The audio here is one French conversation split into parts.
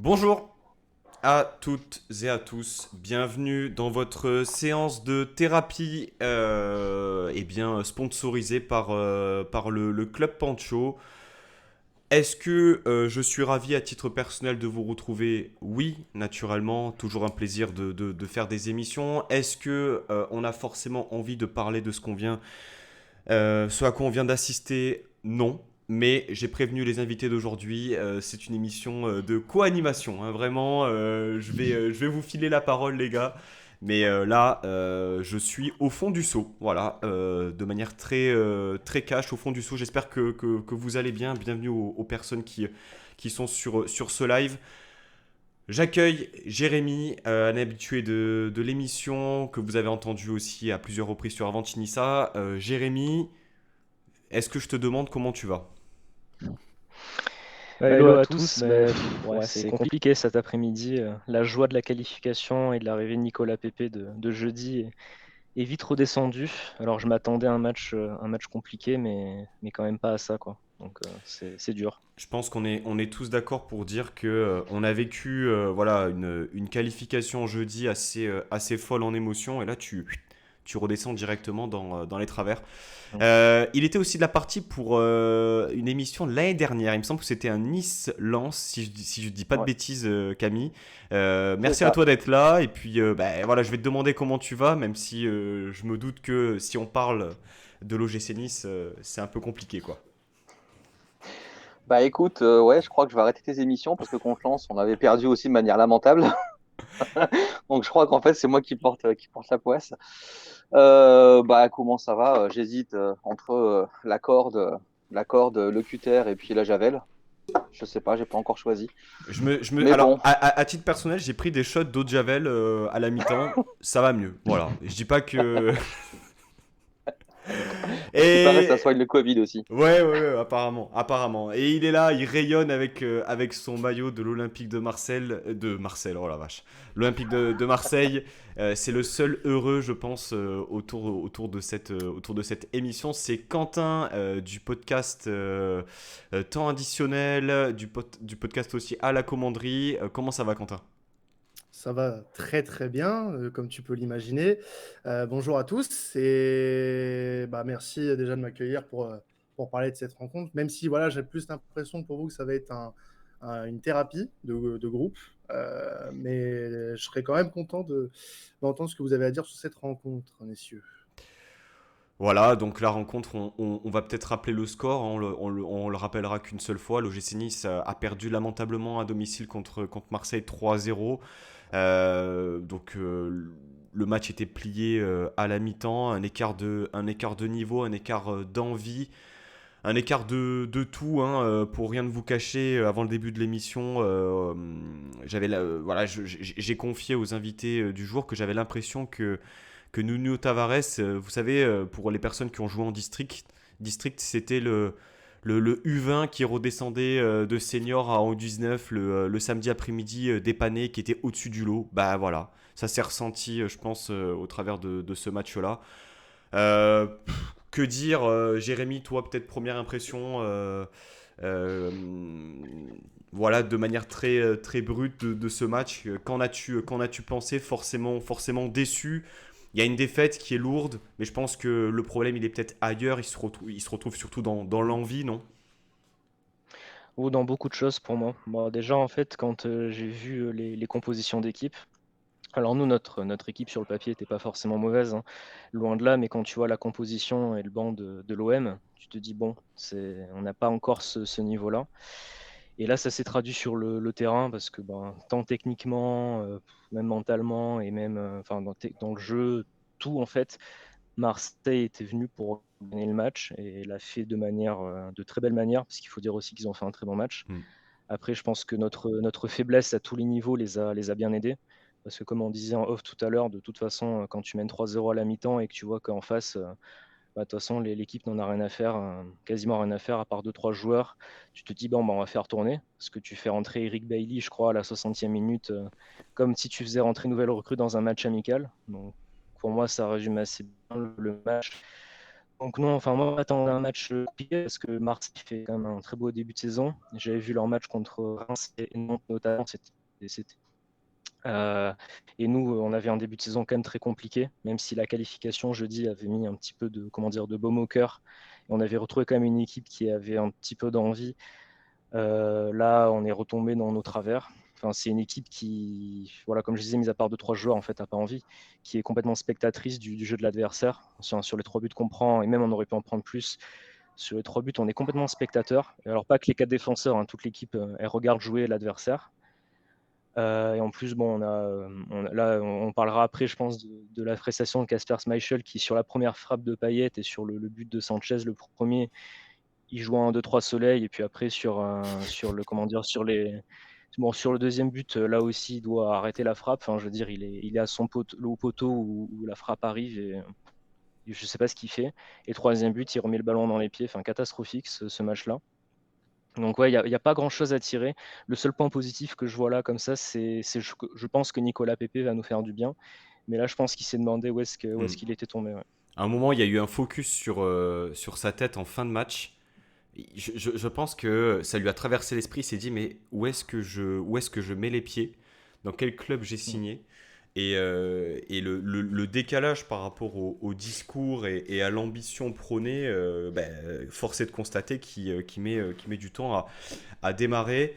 Bonjour à toutes et à tous, bienvenue dans votre séance de thérapie sponsorisée par le Club Pancho. Est-ce que je suis ravi à titre personnel de vous retrouver? Oui, naturellement, toujours un plaisir de faire des émissions. Est-ce que on a forcément envie de parler de ce à quoi on vient d'assister? Non. Mais j'ai prévenu les invités d'aujourd'hui, c'est une émission de co-animation, hein, vraiment. Je vais vous filer la parole, les gars. Mais je suis au fond du seau, voilà, de manière très cash, au fond du seau. J'espère que vous allez bien. Bienvenue aux personnes qui sont sur ce live. J'accueille Jérémy, un habitué de l'émission, que vous avez entendu aussi à plusieurs reprises sur Avantinissa. Jérémy, est-ce que je te demande comment tu vas? Hello à tous. Ouais, c'est compliqué cet après-midi. La joie de la qualification et de l'arrivée de Nicolas Pepe de jeudi est vite redescendue. Alors je m'attendais à un match compliqué, mais quand même pas à ça, quoi. Donc c'est dur. Je pense qu'on est tous d'accord pour dire que on a vécu voilà, une qualification jeudi assez folle en émotion, et là tu redescends directement dans les travers. Mm. Il était aussi de la partie pour une émission de l'année dernière. Il me semble que c'était un Nice-Lens, si je dis pas de Ouais. bêtises, Camille. C'est Merci à ça. toi d'être là. Et puis, voilà, je vais te demander comment tu vas, même si je me doute que si on parle de l'OGC Nice, c'est un peu compliqué, quoi. Bah écoute, ouais, je crois que je vais arrêter tes émissions parce que Confiance, on avait perdu aussi de manière lamentable. Donc je crois qu'en fait, c'est moi qui porte la poisse. Bah comment ça va? J'hésite entre la corde, le cutter et puis la javel. Je sais pas, j'ai pas encore choisi. Mais Alors, bon, à titre personnel, j'ai pris des shots d'eau de javel à la mi-temps. Ça va mieux. Voilà. Je dis pas que. à ce qui paraît, ça Et soigne le Covid aussi. ouais, apparemment. Et il est là, il rayonne avec son maillot de l'Olympique de Marseille, oh la vache, l'Olympique de Marseille. C'est le seul heureux, je pense, autour de cette émission. C'est Quentin du podcast Temps additionnel, du podcast aussi à la commanderie. Comment ça va, Quentin? Ça va très très bien, comme tu peux l'imaginer. Bonjour à tous et merci déjà de m'accueillir pour parler de cette rencontre, même si voilà, j'ai plus l'impression pour vous que ça va être une thérapie de groupe, mais je serais quand même content d'entendre ce que vous avez à dire sur cette rencontre, messieurs. Voilà, donc la rencontre, on va peut-être rappeler le score, hein, on le rappellera qu'une seule fois. L'OGC Nice a perdu lamentablement à domicile contre Marseille 3-0. Le match était plié à la mi-temps, un écart de niveau, un écart d'envie, un écart de tout, hein, pour rien de vous cacher. Avant le début de l'émission, j'ai confié aux invités du jour que j'avais l'impression que Nuno Tavares, vous savez, pour les personnes qui ont joué en district, c'était le U20 qui redescendait de senior à U19 le samedi après-midi, dépanné, qui était au-dessus du lot. Bah voilà, ça s'est ressenti, je pense, au travers de ce match-là. Euh, que dire, Jérémy, toi, peut-être première impression, euh, voilà, de manière très brute de ce match. Qu'en as-tu pensé? Forcément déçu. Il y a une défaite qui est lourde, mais je pense que le problème, il est peut-être ailleurs. Il se retrouve surtout dans l'envie, non? Ou dans beaucoup de choses pour moi. Bon, déjà, en fait, quand j'ai vu les compositions d'équipe, alors nous, notre équipe sur le papier n'était pas forcément mauvaise, hein, loin de là, mais quand tu vois la composition et le banc de l'OM, tu te dis, bon, on n'a pas encore ce niveau-là. Et là, ça s'est traduit sur le terrain parce que ben, tant techniquement, même mentalement et même enfin, dans le jeu, tout en fait, Marseille était venu pour gagner le match et l'a fait de très belle manière, parce qu'il faut dire aussi qu'ils ont fait un très bon match. Hmm. Après, je pense que notre faiblesse à tous les niveaux les a bien aidés. Parce que comme on disait en off tout à l'heure, de toute façon, quand tu mènes 3-0 à la mi-temps et que tu vois qu'en face, de toute façon, l'équipe n'en a rien à faire, quasiment rien à faire, à part deux trois joueurs, tu te dis, bon, bah, on va faire tourner. Parce que tu fais rentrer Eric Bailly, je crois, à la 60e minute, comme si tu faisais rentrer une nouvelle recrue dans un match amical. Donc, pour moi, ça résume assez bien le match. Donc non, enfin moi j'attendais un match compliqué parce que Marseille fait quand même un très beau début de saison. J'avais vu leur match contre Reims et Nantes notamment, c'était et nous, on avait un début de saison quand même très compliqué, même si la qualification jeudi avait mis un petit peu de, comment dire, de baume au cœur. Et on avait retrouvé quand même une équipe qui avait un petit peu d'envie. Là, on est retombé dans nos travers. Enfin, c'est une équipe qui, voilà, comme je disais, mis à part 2-3 joueurs, en fait, n'a pas envie, qui est complètement spectatrice du jeu de l'adversaire. Sur les 3 buts qu'on prend, et même on aurait pu en prendre plus, sur les 3 buts, on est complètement spectateur. Alors, pas que les 4 défenseurs, hein, toute l'équipe, elle regarde jouer l'adversaire. Et en plus, bon, là, on parlera après, je pense, de la prestation de Kasper Schmeichel qui, sur la première frappe de Payet et sur le but de Sanchez, le premier, il joue un 2-3 soleil. Et puis après, sur le, comment dire, bon, sur le deuxième but, là aussi, il doit arrêter la frappe. Enfin, je veux dire, il est à le haut poteau où la frappe arrive et je ne sais pas ce qu'il fait. Et troisième but, il remet le ballon dans les pieds. Enfin, catastrophique ce match-là. Donc ouais, il y a pas grand-chose à tirer. Le seul point positif que je vois là comme ça, je pense que Nicolas Pepe va nous faire du bien. Mais là, je pense qu'il s'est demandé où est-ce qu'il était tombé. Ouais. À un moment, il y a eu un focus sur sa tête en fin de match. Je pense que ça lui a traversé l'esprit. Il s'est dit, mais où est-ce que je mets les pieds? Dans quel club j'ai signé? Et le décalage par rapport au discours et à l'ambition prônée, force est de constater qu'il met du temps à démarrer.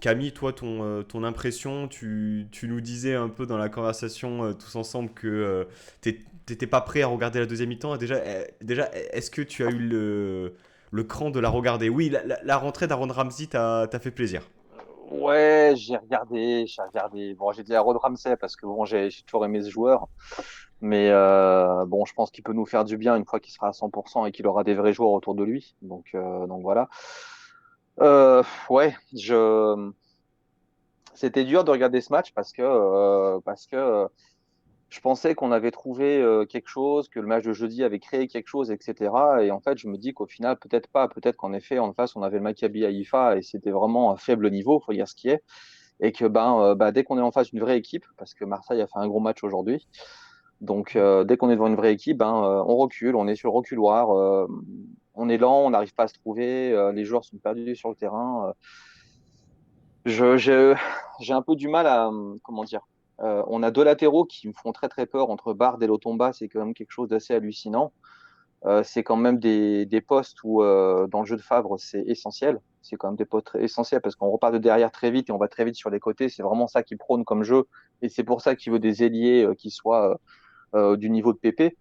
Camille, toi, ton impression, tu nous disais un peu dans la conversation tous ensemble que t'étais pas prêt à regarder la deuxième mi-temps. Déjà, est-ce que tu as eu le cran de la regarder? Oui, la rentrée d'Aaron Ramsey t'a fait plaisir. Ouais, j'ai regardé. Bon, j'ai dit à Rod Ramsey parce que bon, j'ai toujours aimé ce joueur. Mais bon, je pense qu'il peut nous faire du bien une fois qu'il sera à 100% et qu'il aura des vrais joueurs autour de lui. Donc voilà. Ouais, c'était dur de regarder ce match parce que je pensais qu'on avait trouvé quelque chose, que le match de jeudi avait créé quelque chose, etc. Et en fait, je me dis qu'au final, peut-être pas. Peut-être qu'en effet, en face, on avait le Maccabi Haïfa et c'était vraiment un faible niveau, faut dire ce qui est. Et que dès qu'on est en face d'une vraie équipe, parce que Marseille a fait un gros match aujourd'hui, donc dès qu'on est devant une vraie équipe, on recule, on est sur le reculoir, on est lent, on n'arrive pas à se trouver, les joueurs sont perdus sur le terrain. Je, je- j'ai un peu du mal à, comment dire, on a deux latéraux qui me font très très peur entre Bard et Lotomba, c'est quand même quelque chose d'assez hallucinant. C'est quand même des postes où dans le jeu de Favre c'est essentiel. C'est quand même des postes essentiels parce qu'on repart de derrière très vite et on va très vite sur les côtés. C'est vraiment ça qu'il prône comme jeu et c'est pour ça qu'il veut des ailiers qui soient du niveau de Pépé.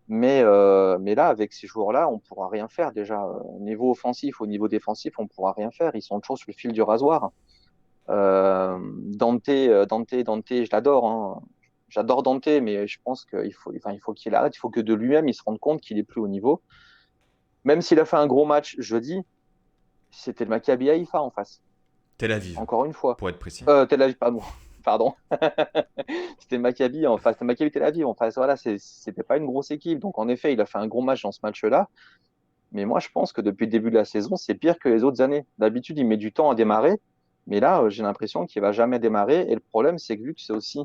Mais là, avec ces joueurs-là, on pourra rien faire déjà. Au niveau offensif, au niveau défensif, on pourra rien faire. Ils sont toujours sur le fil du rasoir. Dante, je l'adore, hein. J'adore Dante, mais je pense il faut qu'il arrête. Il faut que de lui-même, il se rende compte qu'il est plus au niveau. Même s'il a fait un gros match jeudi, c'était le Maccabi Haïfa en face. Tel Aviv, Encore une fois. pour être précis. Tel Aviv, pardon. Pardon. C'était Maccabi en face. C'était Maccabi Tel Aviv en face. Voilà, c'était pas une grosse équipe. Donc en effet, il a fait un gros match dans ce match-là. Mais moi, je pense que depuis le début de la saison, c'est pire que les autres années. D'habitude, il met du temps à démarrer. Mais là, j'ai l'impression qu'il va jamais démarrer. Et le problème, c'est que vu que c'est aussi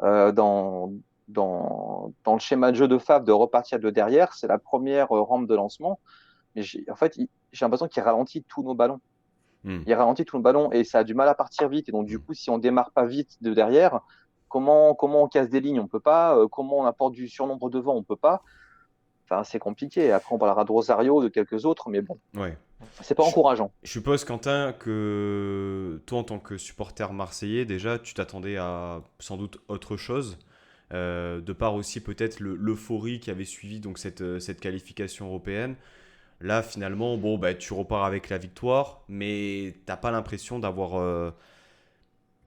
euh, dans, dans le schéma de jeu de Favre de repartir de derrière, c'est la première rampe de lancement. Mais en fait, j'ai l'impression qu'il ralentit tous nos ballons. Hmm. Il ralentit tous nos ballons et ça a du mal à partir vite. Et donc, du coup, si on démarre pas vite de derrière, comment on casse des lignes? On peut pas. Comment on apporte du surnombre devant? On peut pas. Enfin, c'est compliqué. Après, on parlera de Rosario, de quelques autres, mais bon, Ouais. c'est pas Je, encourageant. je suppose, Quentin, que toi, en tant que supporter marseillais, déjà, tu t'attendais à sans doute autre chose. De part aussi peut-être l'euphorie qui avait suivi donc cette qualification européenne. Là, finalement, bon, bah, tu repars avec la victoire, mais t'as pas l'impression d'avoir,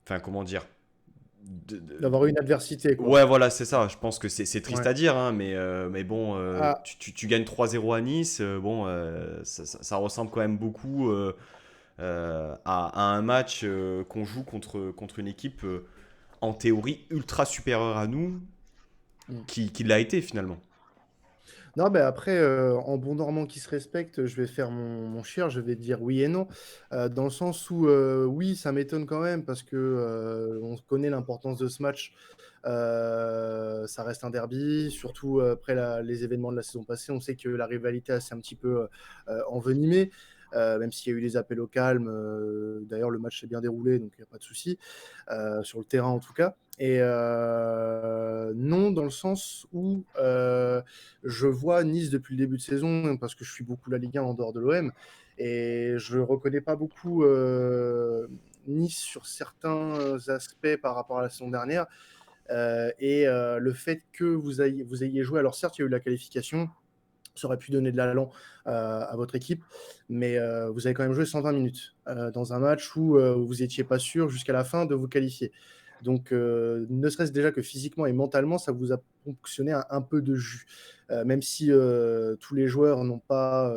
enfin, comment dire, D'avoir une adversité, quoi. ouais, voilà, c'est ça. Je pense que c'est triste Ouais. à dire, hein, mais bon, Ah, tu gagnes 3-0 à Nice. Bon, ça ressemble quand même beaucoup à un match qu'on joue contre une équipe en théorie ultra supérieure à nous, mm. qui l'a été finalement. Non, mais après, en bon normand qui se respecte, je vais faire mon chieur, je vais dire oui et non. Dans le sens où, oui, ça m'étonne quand même parce que on connaît l'importance de ce match. Ça reste un derby, surtout après les événements de la saison passée. On sait que la rivalité s'est un petit peu envenimée, même s'il y a eu des appels au calme. D'ailleurs, le match s'est bien déroulé, donc il n'y a pas de souci, sur le terrain en tout cas. Et non, dans le sens où je vois Nice depuis le début de saison, parce que je suis beaucoup la Ligue 1 en dehors de l'OM, et je ne reconnais pas beaucoup Nice sur certains aspects par rapport à la saison dernière. Le fait que vous ayez joué, alors certes, il y a eu la qualification, ça aurait pu donner de l'allant à votre équipe, mais vous avez quand même joué 120 minutes dans un match où vous n'étiez pas sûr jusqu'à la fin de vous qualifier. Donc, ne serait-ce déjà que physiquement et mentalement, ça vous a fonctionné un peu de jus. Même si tous les joueurs n'ont pas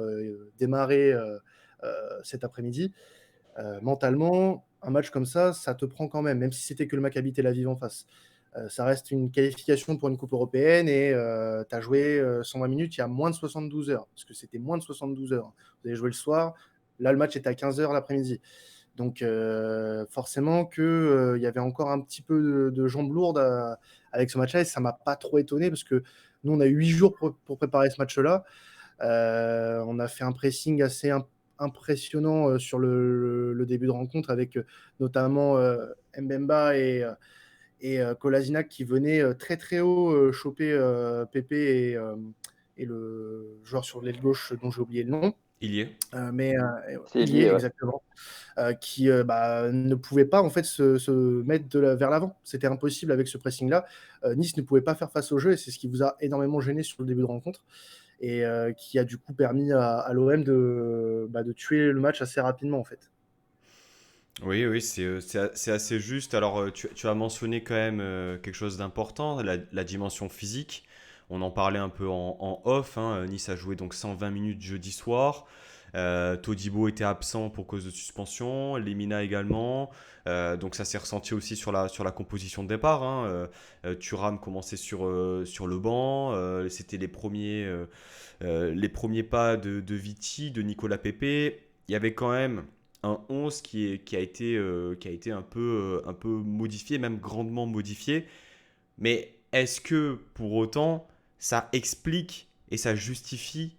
démarré cet après-midi, mentalement, un match comme ça te prend quand même si c'était que le Maccabi Tel Aviv en face. Ça reste une qualification pour une Coupe européenne et tu as joué 120 minutes il y a moins de 72 heures, parce que c'était moins de 72 heures. Vous avez joué le soir, là le match était à 15 heures l'après-midi. Donc forcément qu'il y avait encore un petit peu de jambes lourdes avec ce match-là, et ça ne m'a pas trop étonné, parce que nous on a eu 8 jours pour préparer ce match-là. On a fait un pressing assez impressionnant sur le début de rencontre, avec notamment Mbemba et Kolasinac qui venaient très très haut choper Pépé et le joueur sur l'aile gauche dont j'ai oublié le nom. Il y est. C'est Il y lié, est ouais. exactement, qui ne pouvait pas en fait se mettre vers l'avant. C'était impossible avec ce pressing-là. Nice ne pouvait pas faire face au jeu, et c'est ce qui vous a énormément gêné sur le début de rencontre, et qui a du coup permis à l'OM de tuer le match assez rapidement en fait. Oui, oui, c'est assez juste. Alors, tu as mentionné quand même quelque chose d'important, la dimension physique. On en parlait un peu en off, hein. Nice a joué donc 120 minutes jeudi soir. Todibo était absent pour cause de suspension, Lemina également. Donc ça s'est ressenti aussi sur la composition de départ, hein. Thuram commençait sur le banc. C'était les premiers pas de Viti, de Nicolas Pepe. Il y avait quand même un 11 qui a été un peu modifié, même grandement modifié. Mais est-ce que pour autant ça explique et ça justifie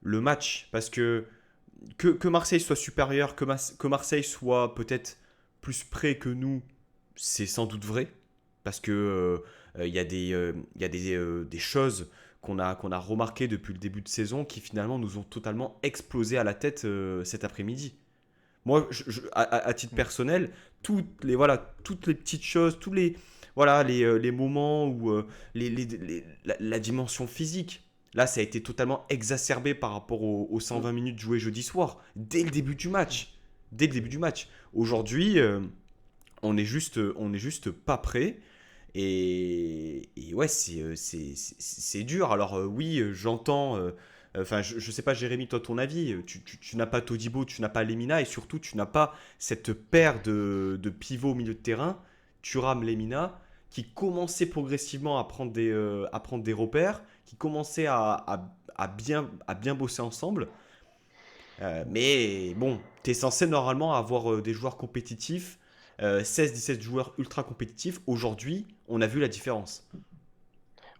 le match? Parce que Marseille soit supérieur, que Marseille soit peut-être plus près que nous, c'est sans doute vrai. Parce que il y a des choses qu'on a remarquées depuis le début de saison qui finalement nous ont totalement explosé à la tête cet après-midi. Moi, à titre personnel, toutes les petites choses, les moments où la dimension physique, là, ça a été totalement exacerbé par rapport aux 120 minutes jouées jeudi soir, dès le début du match. Dès le début du match. Aujourd'hui, on est juste pas prêt. Et ouais, c'est dur. Alors oui, j'entends. Enfin, je sais pas, Jérémy, toi, ton avis. Tu n'as pas Todibo, tu n'as pas Lemina, et surtout, tu n'as pas cette paire de pivots au milieu de terrain, Thuram, Lemina, qui commençait progressivement à prendre des repères, qui commençaient à bien bosser ensemble. Mais bon, tu es censé normalement avoir des joueurs compétitifs, 16-17 joueurs ultra compétitifs. Aujourd'hui, on a vu la différence.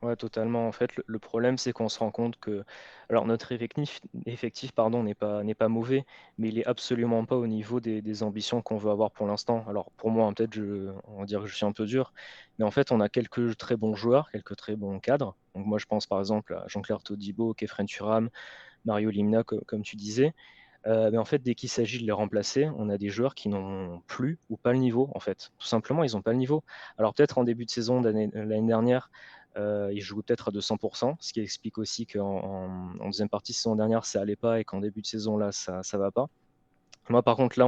Ouais, totalement. En fait, le problème, c'est qu'on se rend compte que, alors notre effectif, pardon, n'est pas mauvais, mais il est absolument pas au niveau des ambitions qu'on veut avoir pour l'instant. Alors pour moi, hein, peut-être, on va dire que je suis un peu dur, mais en fait, on a quelques très bons joueurs, quelques très bons cadres. Donc moi, je pense par exemple à Jean-Claire Todibo, Kefren Turam, Mario Limna, comme tu disais. Mais en fait, dès qu'il s'agit de les remplacer, on a des joueurs qui n'ont plus ou pas le niveau, en fait. Tout simplement, ils n'ont pas le niveau. Alors peut-être en début de saison l'année dernière, ils jouaient peut-être à 200%, ce qui explique aussi qu'en deuxième partie de saison dernière, ça allait pas, et qu'en début de saison, là, ça va pas. Moi, par contre, là,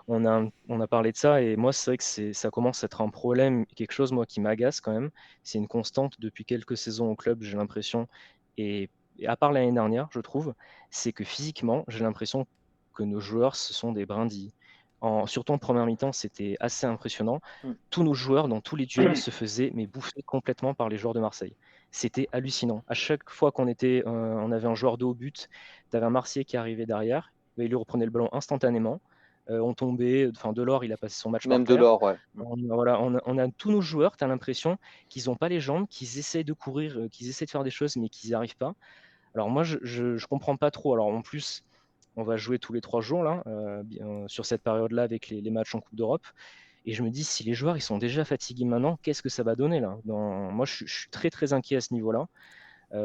on a parlé de ça, et moi, c'est vrai que ça commence à être un problème, quelque chose, moi, qui m'agace quand même. C'est une constante depuis quelques saisons au club, j'ai l'impression. Et à part l'année dernière, je trouve, c'est que physiquement, j'ai l'impression que nos joueurs, ce sont des brindilles. surtout en première mi-temps, c'était assez impressionnant. Mm. Tous nos joueurs, dans tous les duels, se faisaient mais bouffer complètement par les joueurs de Marseille. C'était hallucinant. À chaque fois on avait un joueur de haut but, tu avais un Marseillais qui arrivait derrière, il lui reprenait le ballon instantanément. On tombait, Delors, il a passé son match par Même terre. Delors, ouais. Voilà, on a tous nos joueurs, tu as l'impression qu'ils n'ont pas les jambes, qu'ils essayent de courir, qu'ils essayent de faire des choses, mais qu'ils n'y arrivent pas. Alors moi, je comprends pas trop. Alors en plus, on va jouer tous les 3 jours là, sur cette période-là avec les matchs en Coupe d'Europe. Et je me dis, si les joueurs ils sont déjà fatigués maintenant, qu'est-ce que ça va donner là? Moi, je suis très très inquiet à ce niveau-là,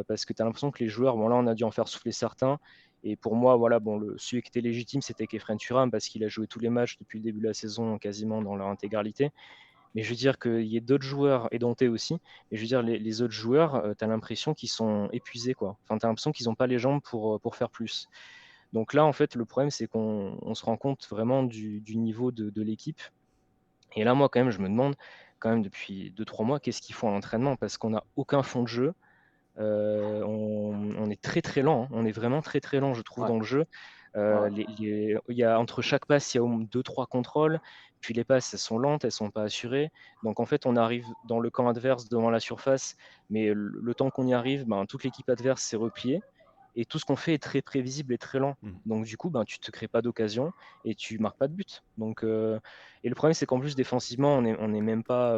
parce que tu as l'impression que les joueurs, bon là, on a dû en faire souffler certains. Et pour moi, voilà, bon, celui qui était légitime, c'était Kefren Turam, parce qu'il a joué tous les matchs depuis le début de la saison, quasiment dans leur intégralité. Mais je veux dire qu'il y ait d'autres joueurs, et Dante aussi, mais je veux dire, les autres joueurs, tu as l'impression qu'ils sont épuisés, quoi. Enfin, tu as l'impression qu'ils n'ont pas les jambes pour faire plus. Donc là, en fait, le problème, c'est qu'on se rend compte vraiment du niveau de l'équipe. Et là, moi, quand même, je me demande, quand même, depuis 2-3 mois, qu'est-ce qu'ils font à l'entraînement? Parce qu'on n'a aucun fond de jeu. On est très très lent, hein. On est vraiment très très lent, je trouve, Ouais. dans le jeu. Ouais. Il y a, entre chaque passe, il y a au moins 2-3 contrôles. Puis les passes, elles sont lentes, elles sont pas assurées. Donc en fait, on arrive dans le camp adverse devant la surface, mais le temps qu'on y arrive, toute l'équipe adverse s'est repliée. Et tout ce qu'on fait est très prévisible et très lent. Donc du coup, tu te crées pas d'occasion et tu marques pas de but. Donc, et le problème, c'est qu'en plus, défensivement, on n'est même pas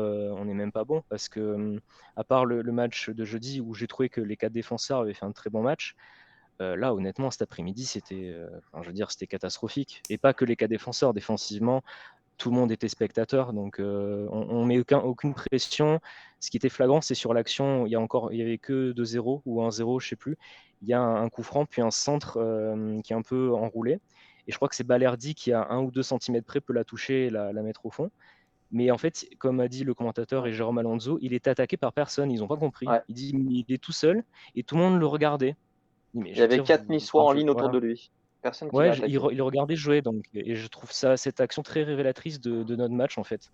bon, parce que, à part le match de jeudi où j'ai trouvé que les 4 défenseurs avaient fait un très bon match, là, honnêtement, cet après-midi, c'était, c'était catastrophique. Et pas que les 4 défenseurs, défensivement, tout le monde était spectateur, donc on met aucune pression. Ce qui était flagrant, c'est sur l'action, il y avait que 2-0 ou 1-0, je sais plus. Il y a un coup franc, puis un centre qui est un peu enroulé. Et je crois que c'est Balerdi qui, à 1 ou 2 centimètres près, peut la toucher et la mettre au fond. Mais en fait, comme a dit le commentateur et Jérôme Alonso, il est attaqué par personne, ils n'ont pas compris. Ouais. Il dit, mais il est tout seul et tout le monde le regardait. Mais Il je y veux avait dire, 4 Niçois en ligne autour voilà. de lui. Personne qui Ouais, l'a attaqué. il regardait jouer, donc, et je trouve cette action très révélatrice de notre match, en fait.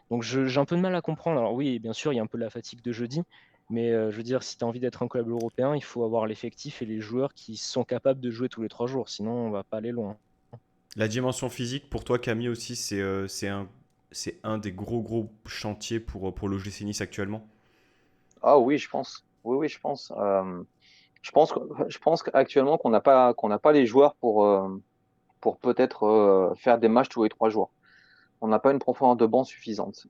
Donc j'ai un peu de mal à comprendre. Alors oui, bien sûr, il y a un peu la fatigue de jeudi, mais je veux dire, si tu as envie d'être un club européen, il faut avoir l'effectif et les joueurs qui sont capables de jouer tous les 3 jours, sinon on va pas aller loin. La dimension physique, pour toi, Camille, aussi, c'est un des gros chantiers pour l'OGC Nice actuellement. Ah oui, je pense. Oui, je pense. Je pense qu'actuellement qu'on n'a pas les joueurs pour peut-être faire des matchs tous les 3 jours. On n'a pas une profondeur de banc suffisante.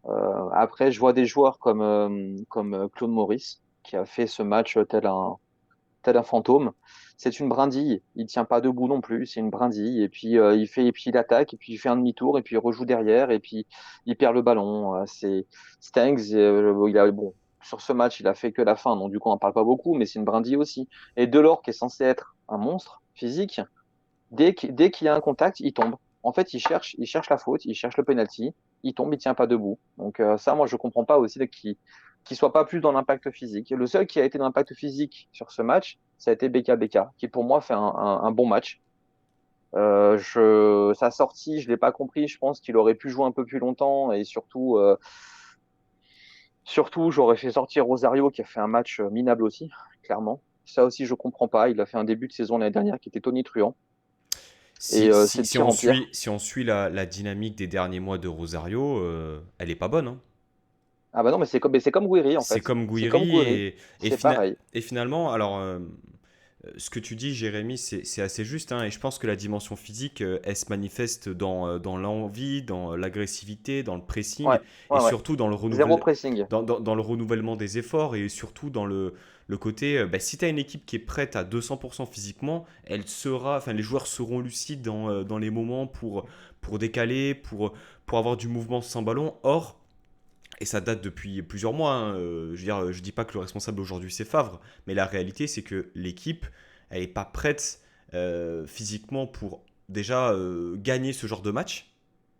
Après, je vois des joueurs comme Claude Maurice, qui a fait ce match tel un fantôme. C'est une brindille. Il tient pas debout non plus. C'est une brindille. Et puis il attaque, et puis il fait un demi-tour, et puis il rejoue derrière, et puis il perd le ballon. C'est Stengs. Bon, sur ce match, il a fait que la fin. Donc du coup, on n'en parle pas beaucoup, mais c'est une brindille aussi. Et Delors, qui est censé être un monstre physique, dès qu'il y a un contact, il tombe. En fait, il cherche la faute, il cherche le penalty, il tombe, il tient pas debout. Donc ça, moi, je comprends pas aussi qu'il soit pas plus dans l'impact physique. Le seul qui a été dans l'impact physique sur ce match, ça a été Beka, qui pour moi fait un bon match. Sa sortie, je l'ai pas compris. Je pense qu'il aurait pu jouer un peu plus longtemps, et surtout, j'aurais fait sortir Rosario, qui a fait un match minable aussi, clairement. Ça aussi, je comprends pas. Il a fait un début de saison l'année dernière qui était tonitruant. Et c'est de pire en pire. Si on suit la dynamique des derniers mois de Rosario, elle est pas bonne, hein. Ah bah non, mais c'est comme Guiri en C'est fait. comme C'est comme Guiri Guiri. C'est pareil. et finalement, alors ce que tu dis, Jérémy, c'est assez juste, hein, et je pense que la dimension physique, elle se manifeste dans l'envie, dans l'agressivité, dans le pressing, Ouais, et ouais. surtout dans Zéro pressing. dans le renouvellement des efforts, et surtout dans le côté, si tu as une équipe qui est prête à 200% physiquement, les joueurs seront lucides dans les moments pour décaler, pour avoir du mouvement sans ballon. Or, et ça date depuis plusieurs mois, hein, je veux dire, je dis pas que le responsable aujourd'hui c'est Favre, mais la réalité c'est que l'équipe, elle est pas prête physiquement pour déjà gagner ce genre de match,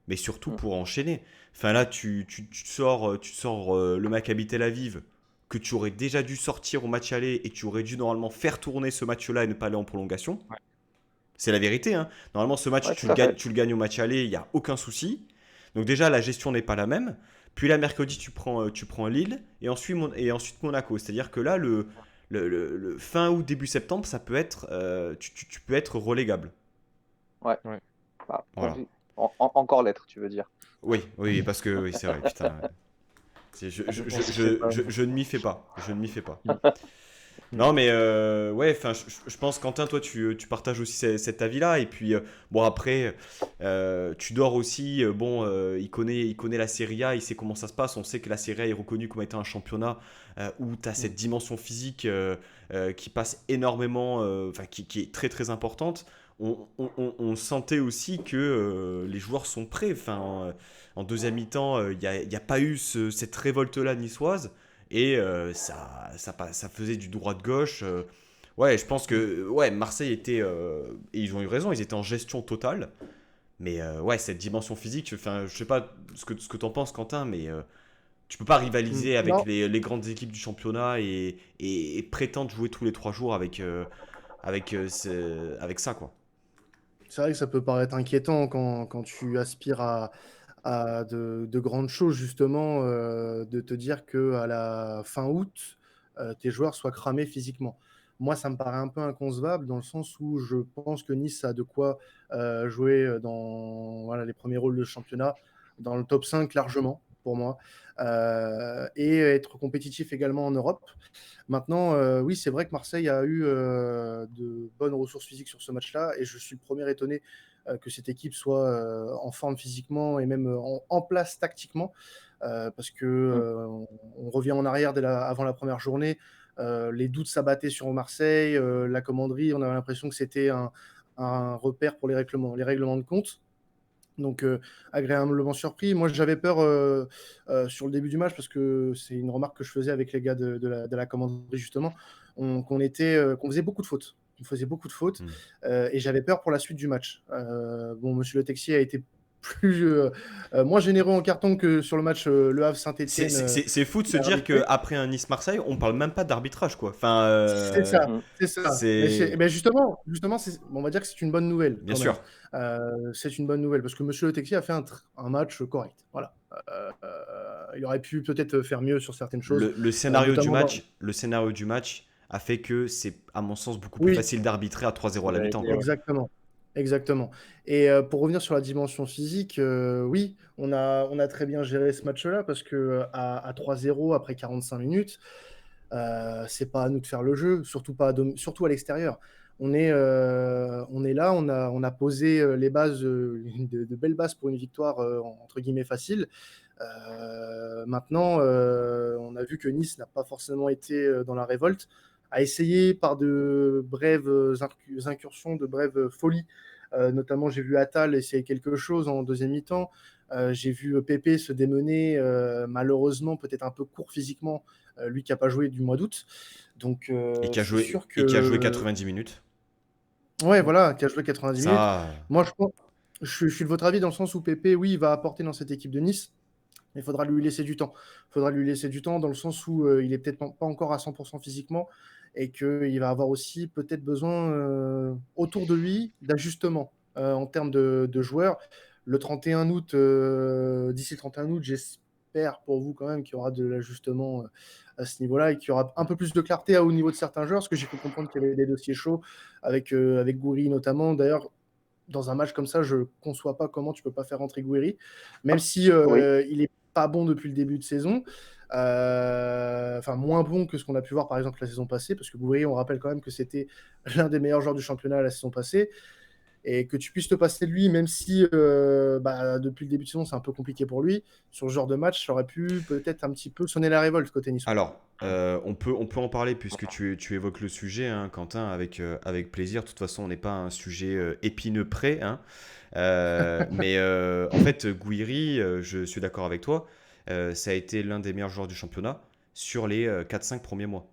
mais surtout Mm. pour enchaîner. Enfin là, tu sors le Maccabi Tel Aviv, que tu aurais déjà dû sortir au match aller, et tu aurais dû normalement faire tourner ce match-là et ne pas aller en prolongation. Ouais. C'est la vérité, hein. Normalement, ce match, Ouais, tout à fait. tu le gagnes au match aller, il n'y a aucun souci. Donc déjà, la gestion n'est pas la même. Puis là, mercredi, tu prends Lille et ensuite Monaco. C'est-à-dire que là, le fin août, début septembre, ça peut être, tu peux être relégable. Ouais. Ouais. Bah, Voilà. Encore l'être, tu veux dire. Oui, parce que oui, c'est vrai, putain. Je ne m'y fais pas. Je ne m'y fais pas. Mm. Non, mais ouais, enfin, je pense, Quentin, toi, tu partages aussi cet avis-là. Et puis, bon, après, Tudor aussi, bon, il connaît la Serie A, il sait comment ça se passe. On sait que la Serie A est reconnue comme étant un championnat où tu as cette dimension physique qui passe énormément, enfin, qui est très, très importante. On sentait aussi que les joueurs sont prêts. Enfin, en deuxième mi-temps, il n'y a pas eu cette révolte-là niçoise. Et ça faisait du droit-de-gauche. Ouais, je pense que ouais, Marseille était. Et ils ont eu raison, ils étaient en gestion totale. Mais ouais, cette dimension physique, enfin, je sais pas ce que t'en penses, Quentin, mais tu peux pas rivaliser avec Non, les grandes équipes du championnat et prétendre jouer tous les 3 jours avec ça, quoi. c'est vrai que ça peut paraître inquiétant quand tu aspires à de grandes choses, justement, de te dire qu'à la fin août, tes joueurs soient cramés physiquement. Moi, ça me paraît un peu inconcevable dans le sens où je pense que Nice a de quoi jouer dans voilà, les premiers rôles de championnat, dans le top 5 largement, pour moi, et être compétitif également en Europe. Maintenant, oui, c'est vrai que Marseille a eu de bonnes ressources physiques sur ce match-là, et je suis le premier étonné que cette équipe soit en forme physiquement et même en place tactiquement, parce que on revient en arrière avant la première journée. Les doutes s'abattaient sur Marseille, la commanderie, on avait l'impression que c'était un repère pour les règlements de compte. Donc, agréablement surpris. Moi, j'avais peur sur le début du match parce que c'est une remarque que je faisais avec les gars de la commanderie, justement, qu'on faisait beaucoup de fautes. On faisait beaucoup de fautes Mm. et j'avais peur pour la suite du match. Bon, monsieur Le Texier a été moins généreux en carton que sur le match Le Havre-Saint-Etienne. C'est fou de se dire qu'après un Nice-Marseille, on parle même pas d'arbitrage, quoi. Enfin, C'est ça, c'est ça. c'est. Mais justement, on va dire que c'est une bonne nouvelle Bien quand même. sûr. C'est une bonne nouvelle parce que Monsieur Le Texier a fait un match correct. Voilà. Il aurait pu peut-être faire mieux sur certaines choses, Le scénario du notamment match, le scénario du match a fait que c'est, à mon sens, beaucoup plus Oui, facile d'arbitrer à 3-0 à la J'allais mi-temps, dire, quoi. ouais. exactement. Exactement. Et pour revenir sur la dimension physique, oui, on a très bien géré ce match-là parce que à 3-0 après 45 minutes, c'est pas à nous de faire le jeu, surtout à l'extérieur. On est là, on a posé les bases, de belles bases pour une victoire entre guillemets facile. Maintenant, on a vu que Nice n'a pas forcément été dans la révolte, a essayé par de brèves incursions, de brèves folies. Notamment, j'ai vu Attal essayer quelque chose en deuxième mi-temps. J'ai vu Pépé se démener, malheureusement, peut-être un peu court physiquement, lui qui n'a pas joué du mois d'août. Donc, je suis sûr Et qui a joué que. 90 minutes. Ouais, voilà, qui a joué 90 minutes. Ça, Moi, je suis de votre avis dans le sens où Pépé, oui, il va apporter dans cette équipe de Nice. Mais il faudra lui laisser du temps. Il faudra lui laisser du temps dans le sens où il est peut-être pas encore à 100% physiquement et qu'il va avoir aussi peut-être besoin autour de lui d'ajustement en termes de joueurs. Le 31 août, d'ici le 31 août, j'espère pour vous quand même qu'il y aura de l'ajustement à ce niveau-là et qu'il y aura un peu plus de clarté au niveau de certains joueurs, parce que j'ai pu comprendre qu'il y avait des dossiers chauds avec Gouiri notamment. D'ailleurs, dans un match comme ça, je ne conçois pas comment tu peux pas faire rentrer Gouiri, même si Oui. il est pas bon depuis le début de saison. Enfin, moins bon que ce qu'on a pu voir par exemple la saison passée, parce que Gouiri, on rappelle quand même que c'était l'un des meilleurs joueurs du championnat la saison passée, et que tu puisses te passer de lui, même si depuis le début de saison c'est un peu compliqué pour lui, sur ce genre de match, ça aurait pu peut-être un petit peu sonner la révolte côté niçois. alors, on peut en parler puisque tu évoques le sujet, hein, Quentin, avec plaisir. De toute façon, on n'est pas un sujet épineux près, hein. Mais en fait, Gouiri, je suis d'accord avec toi, ça a été l'un des meilleurs joueurs du championnat sur les 4-5 premiers mois.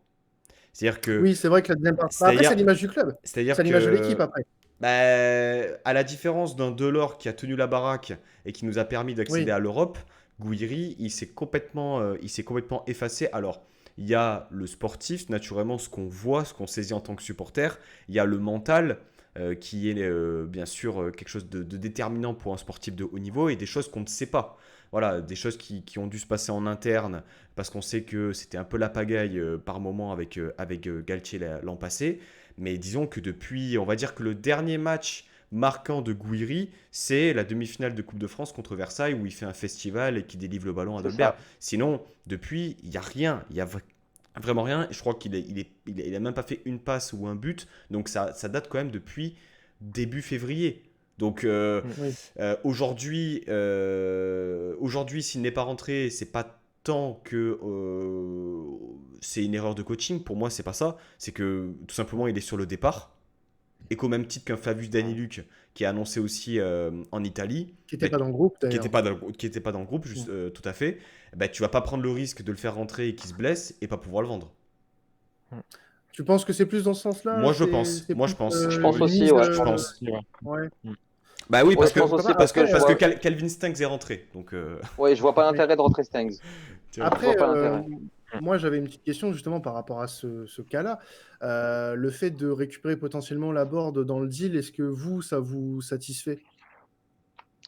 C'est-à-dire que, Oui, c'est vrai que la deuxième partie. Après, c'est-à-dire, c'est l'image du club, c'est-à-dire c'est l'image de l'équipe que après. bah, à la différence d'un Delors qui a tenu la baraque et qui nous a permis d'accéder Oui, à l'Europe, Gouiri, il s'est complètement effacé. Alors, il y a le sportif, naturellement, ce qu'on voit, ce qu'on saisit en tant que supporter. Il y a le mental, qui est bien sûr quelque chose de déterminant pour un sportif de haut niveau et des choses qu'on ne sait pas. Voilà, des choses qui ont dû se passer en interne parce qu'on sait que c'était un peu la pagaille par moment avec Galtier l'an passé. Mais disons que depuis, on va dire que le dernier match marquant de Gouiri, c'est la demi-finale de Coupe de France contre Versailles où il fait un festival et qui délivre le ballon à C'est Dolberg. ça. Sinon, depuis, il n'y a rien. Il y a vraiment rien. Je crois qu'il a même pas fait une passe ou un but. Donc ça date quand même depuis début février. Donc Oui. aujourd'hui, s'il n'est pas rentré, c'est pas tant que c'est une erreur de coaching. Pour moi, c'est pas ça. C'est que tout simplement, il est sur le départ. Et qu'au même titre qu'un Flavius Daniluk qui est annoncé aussi en Italie, Qui n'était ben, pas dans le groupe qui n'était d'ailleurs. pas, dans le groupe, tout à fait, ben, tu vas pas prendre le risque de le faire rentrer et qu'il se blesse et pas pouvoir le vendre. Tu penses que c'est plus dans ce sens-là? Moi, je pense. C'est Moi, je plus pense. Je pense une aussi, mise. ouais. Je pense. Ouais. Bah oui, Ouais, parce je que, pense aussi parce que Après, je parce que vois, Calvin Stanks est rentré. Donc, ouais, je vois pas oui. l'intérêt de rentrer Stengs. tu vois. Je vois Après, pas l'intérêt. moi j'avais une petite question justement par rapport à ce cas-là. Le fait de récupérer potentiellement la board dans le deal, est-ce que ça vous satisfait?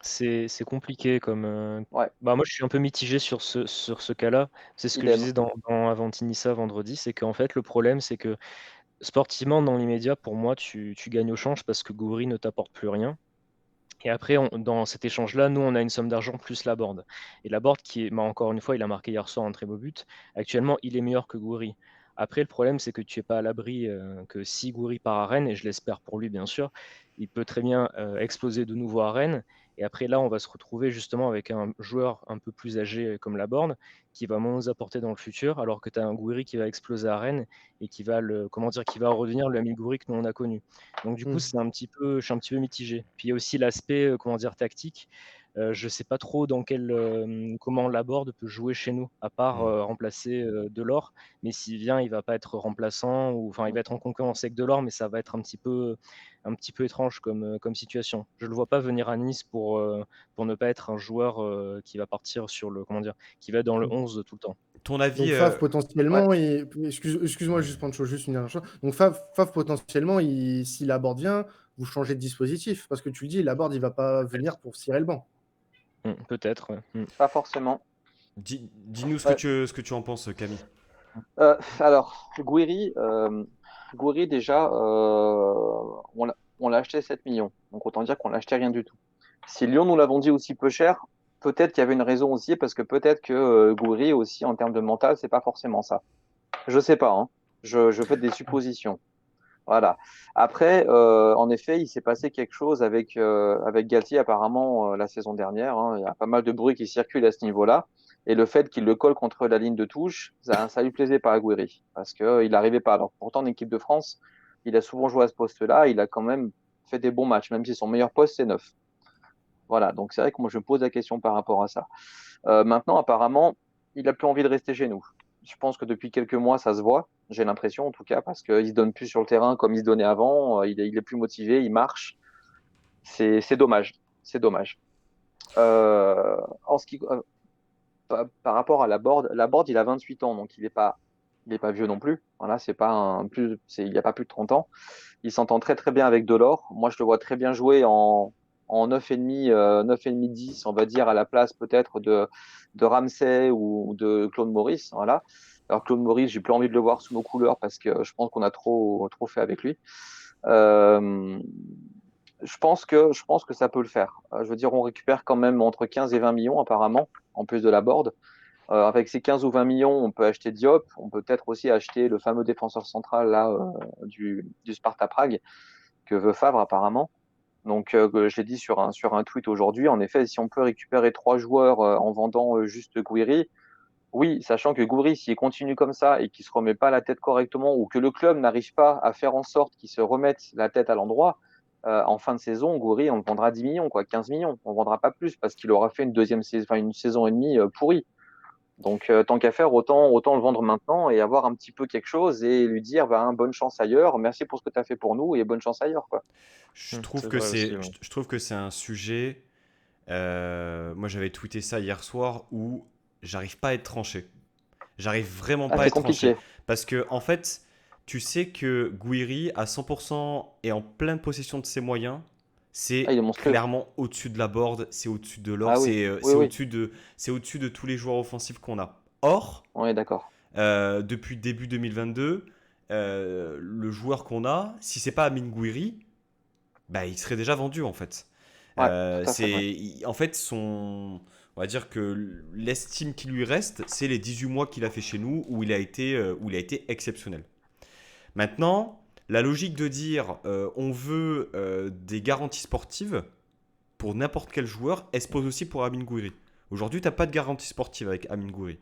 C'est compliqué comme. Ouais, Bah, moi, je suis un peu mitigé sur ce cas-là. C'est ce que je idem. disais dans Avantinissa vendredi, c'est qu'en fait, le problème, c'est que sportivement, dans l'immédiat, pour moi, tu gagnes au change parce que Gouiri ne t'apporte plus rien. Et après, dans cet échange-là, nous, on a une somme d'argent plus la board. Et la board, bah, encore une fois, il a marqué hier soir un très beau but. Actuellement, il est meilleur que Gouiri. Après, le problème, c'est que tu n'es pas à l'abri que si Gouiri part à Rennes, et je l'espère pour lui, bien sûr, il peut très bien exploser de nouveau à Rennes. Et après, là, on va se retrouver justement avec un joueur un peu plus âgé comme Laborde, qui va moins nous apporter dans le futur, alors que tu as un Gouiri qui va exploser à Rennes et qui va qui va redevenir le Amine Gouiri que nous on a connu. Donc du coup, Hmm. je suis un petit peu mitigé. Puis il y a aussi l'aspect, comment dire, tactique. Je ne sais pas trop comment Laborde peut jouer chez nous, à part Mm. remplacer Delors. Mais s'il vient, il va pas être remplaçant, ou enfin, il va être en concurrence avec Delors, mais ça va être un petit peu étrange comme situation. Je le vois pas venir à Nice pour ne pas être un joueur qui va partir comment dire, qui va être dans le 11 tout le temps. Ton avis, Donc Fav Ouais. potentiellement, excuse-moi juste prendre juste une dernière chose. Donc Fav potentiellement, si la board vient, vous changez de dispositif parce que tu le dis, la board il va pas venir pour cirer le banc. Peut-être, ouais. Pas forcément. dis-nous Ouais. ce que tu en penses, Camille. Alors, Gouiri, déjà, on l'a acheté 7 millions. Donc autant dire qu'on l'a acheté rien du tout. Si Lyon nous l'a vendu aussi peu cher, peut-être qu'il y avait une raison aussi, parce que peut-être que Gouiri aussi, en termes de mental, c'est pas forcément ça. Je sais pas, hein. Je fais des suppositions. Voilà. Après, en effet, il s'est passé quelque chose avec Galtier apparemment la saison dernière, hein. Il y a pas mal de bruit qui circule à ce niveau-là. Et le fait qu'il le colle contre la ligne de touche, ça lui plaisait pas à Gouiri, parce qu'il n'arrivait pas. Alors pourtant, en équipe de France, il a souvent joué à ce poste-là. Il a quand même fait des bons matchs, même si son meilleur poste, c'est neuf. Voilà. Donc c'est vrai que moi, je me pose la question par rapport à ça. Maintenant, apparemment, il a plus envie de rester chez nous. Je pense que depuis quelques mois, ça se voit. J'ai l'impression, en tout cas, parce qu'il se donne plus sur le terrain comme il se donnait avant. Il est plus motivé, il marche. C'est dommage. C'est dommage. Euh, en ce qui, par rapport à la board, il a 28 ans, donc il est pas vieux non plus. Voilà, c'est pas un plus, il n'y a pas plus de 30 ans. Il s'entend très très bien avec Delors. Moi, je le vois très bien jouer en 9,5, 9,5 10, on va dire, à la place peut-être de Ramsey ou de Claude Maurice. Voilà. Alors Claude Maurice, j'ai plus envie de le voir sous nos couleurs parce que je pense qu'on a trop fait avec lui. Euh, je pense que ça peut le faire. Je veux dire, on récupère quand même entre 15 et 20 millions apparemment, en plus de la board. Avec ces 15 ou 20 millions, on peut acheter Diop, on peut peut-être aussi acheter le fameux défenseur central là, du Sparta Prague que veut Favre apparemment. Donc, je l'ai dit sur un tweet aujourd'hui. En effet, si on peut récupérer 3 joueurs en vendant juste Gouiri, oui, sachant que Gouiri, s'il continue comme ça et qu'il se remet pas la tête correctement, ou que le club n'arrive pas à faire en sorte qu'il se remette la tête à l'endroit, en fin de saison, Gouiri, on le vendra 10 millions, quoi, 15 millions. On ne vendra pas plus parce qu'il aura fait une saison et demie pourrie. Donc, tant qu'à faire, autant le vendre maintenant et avoir un petit peu quelque chose et lui dire bonne chance ailleurs, merci pour ce que tu as fait pour nous et bonne chance ailleurs, quoi. C'est vrai aussi, ouais. Je trouve que c'est un sujet. Moi, j'avais tweeté ça hier soir où j'arrive pas à être tranché. J'arrive vraiment Ah, pas à c'est être tranché. compliqué. Parce que, en fait, tu sais que Gouiri, à 100% et en pleine possession de ses moyens, Ah, il c'est est monstrueux. clairement au-dessus de la board, c'est au-dessus de l'or, Ah oui, oui, oui, c'est au-dessus de tous les joueurs offensifs qu'on a. Or, on est d'accord. depuis début 2022, le joueur qu'on a, si c'est pas Amine Gouiri, bah, il serait déjà vendu en fait. Ouais, tout à fait. Ouais. En fait, on va dire que l'estime qui lui reste, c'est les 18 mois qu'il a fait chez nous où il a été exceptionnel. Maintenant, la logique de dire on veut des garanties sportives pour n'importe quel joueur, elle se pose aussi pour Amine Gouiri. Aujourd'hui, tu n'as pas de garantie sportive avec Amine Gouiri.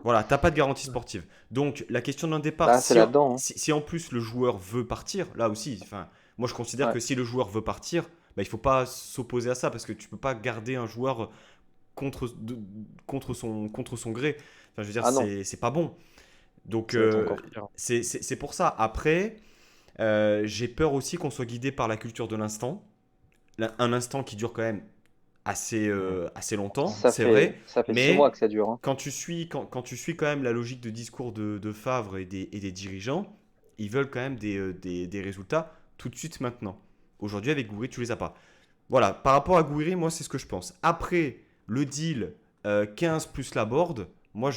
Voilà, t'as pas de garantie sportive. Donc, la question d'un départ, Bah, c'est là-dedans. Hein. si en plus le joueur veut partir, là aussi, enfin, moi je considère Ouais. que si le joueur veut partir, bah, il faut pas s'opposer à ça parce que tu peux pas garder un joueur contre son gré. Enfin, je veux dire, Ah non. c'est pas bon. Donc, Ça va être encore pire. c'est pour ça. Après, j'ai peur aussi qu'on soit guidé par la culture de l'instant. Un instant qui dure quand même assez longtemps, c'est vrai. Ça fait 6 mois Mais que ça dure. Hein. quand tu suis quand même la logique de discours de Favre et des dirigeants, ils veulent quand même des résultats tout de suite maintenant. Aujourd'hui, avec Gouiri, tu les as pas. Voilà, par rapport à Gouiri, moi, c'est ce que je pense. Après, le deal 15 plus la board, moi,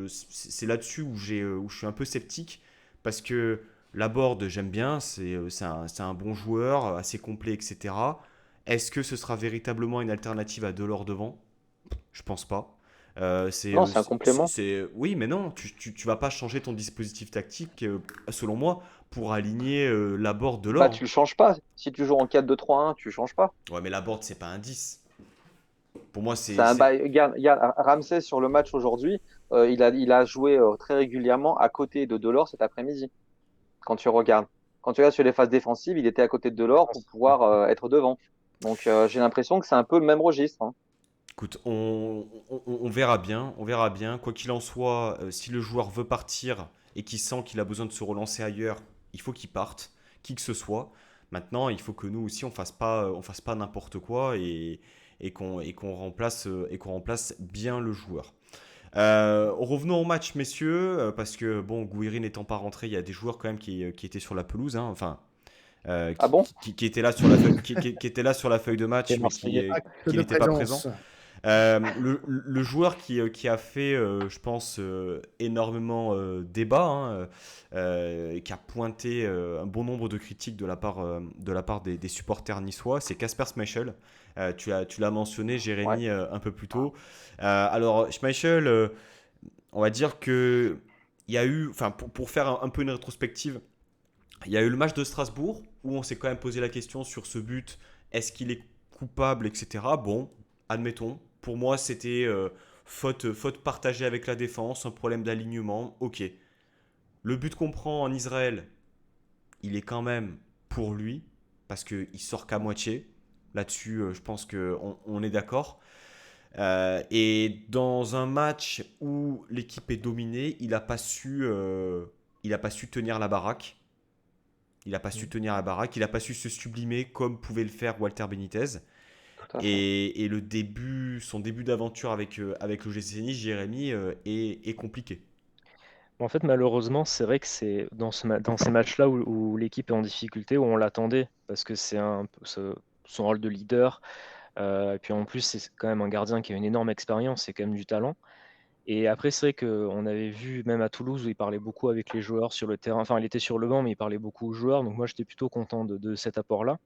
c'est là-dessus où je suis un peu sceptique parce que la board, j'aime bien, c'est un bon joueur, assez complet, etc. Est-ce que ce sera véritablement une alternative à Delors devant? Je pense pas. Non, c'est un complément. Oui, mais non, tu vas pas changer ton dispositif tactique, selon moi, pour aligner la board de Bah, l'or. tu le changes pas. Si tu joues en 4-2-3-1, tu changes pas. Ouais, mais la board, c'est pas un 10. Pour moi, Bah, regarde, Ramsey sur le match aujourd'hui, il a joué très régulièrement à côté de Delors cet après-midi. Quand tu regardes. Quand tu regardes sur les phases défensives, il était à côté de Delors pour pouvoir être devant. Donc j'ai l'impression que c'est un peu le même registre. Hein. Écoute, on verra bien. On verra bien. Quoi qu'il en soit, si le joueur veut partir et qu'il sent qu'il a besoin de se relancer ailleurs, il faut qu'il parte, qui que ce soit. Maintenant, il faut que nous aussi, on fasse pas n'importe quoi et qu'on remplace bien le joueur. Revenons au match, messieurs, parce que bon, Gouiri n'étant pas rentré, il y a des joueurs quand même qui étaient sur la pelouse, hein, enfin, Ah bon? qui étaient là sur la feuille, qui étaient là sur la feuille de match, Les mais Marseillais. Acte qui de n'étaient pas présents. présence. Le joueur qui a fait, je pense, énormément débat, hein, qui a pointé un bon nombre de critiques de la part des supporters niçois, c'est Kasper Schmeichel. Tu l'as mentionné, Ouais. Jérémy, un peu plus tôt. Alors, Schmeichel, on va dire que il y a eu, enfin, pour faire un peu une rétrospective, il y a eu le match de Strasbourg où on s'est quand même posé la question sur ce but, est-ce qu'il est coupable, etc. Bon, admettons. Pour moi, c'était faute partagée avec la défense, un problème d'alignement. Ok. Le but qu'on prend en Israël, il est quand même pour lui, parce qu'il sort qu'à moitié. Là-dessus, je pense qu'on est d'accord. Et dans un match où l'équipe est dominée, il a pas su tenir la baraque. Il n'a pas su tenir la baraque, il n'a pas su se sublimer comme pouvait le faire Walter Benitez. Tout à fait. Et son début d'aventure avec le GC Nice, Jérémy, est compliqué. En fait, malheureusement, c'est vrai que c'est dans ces matchs-là où l'équipe est en difficulté, où on l'attendait, parce que c'est un peu son rôle de leader. Et puis en plus, c'est quand même un gardien qui a une énorme expérience, c'est quand même du talent. Et après, c'est vrai qu'on avait vu, même à Toulouse, où il parlait beaucoup avec les joueurs sur le terrain. Enfin, il était sur le banc, mais il parlait beaucoup aux joueurs. Donc moi, j'étais plutôt content de cet apport-là.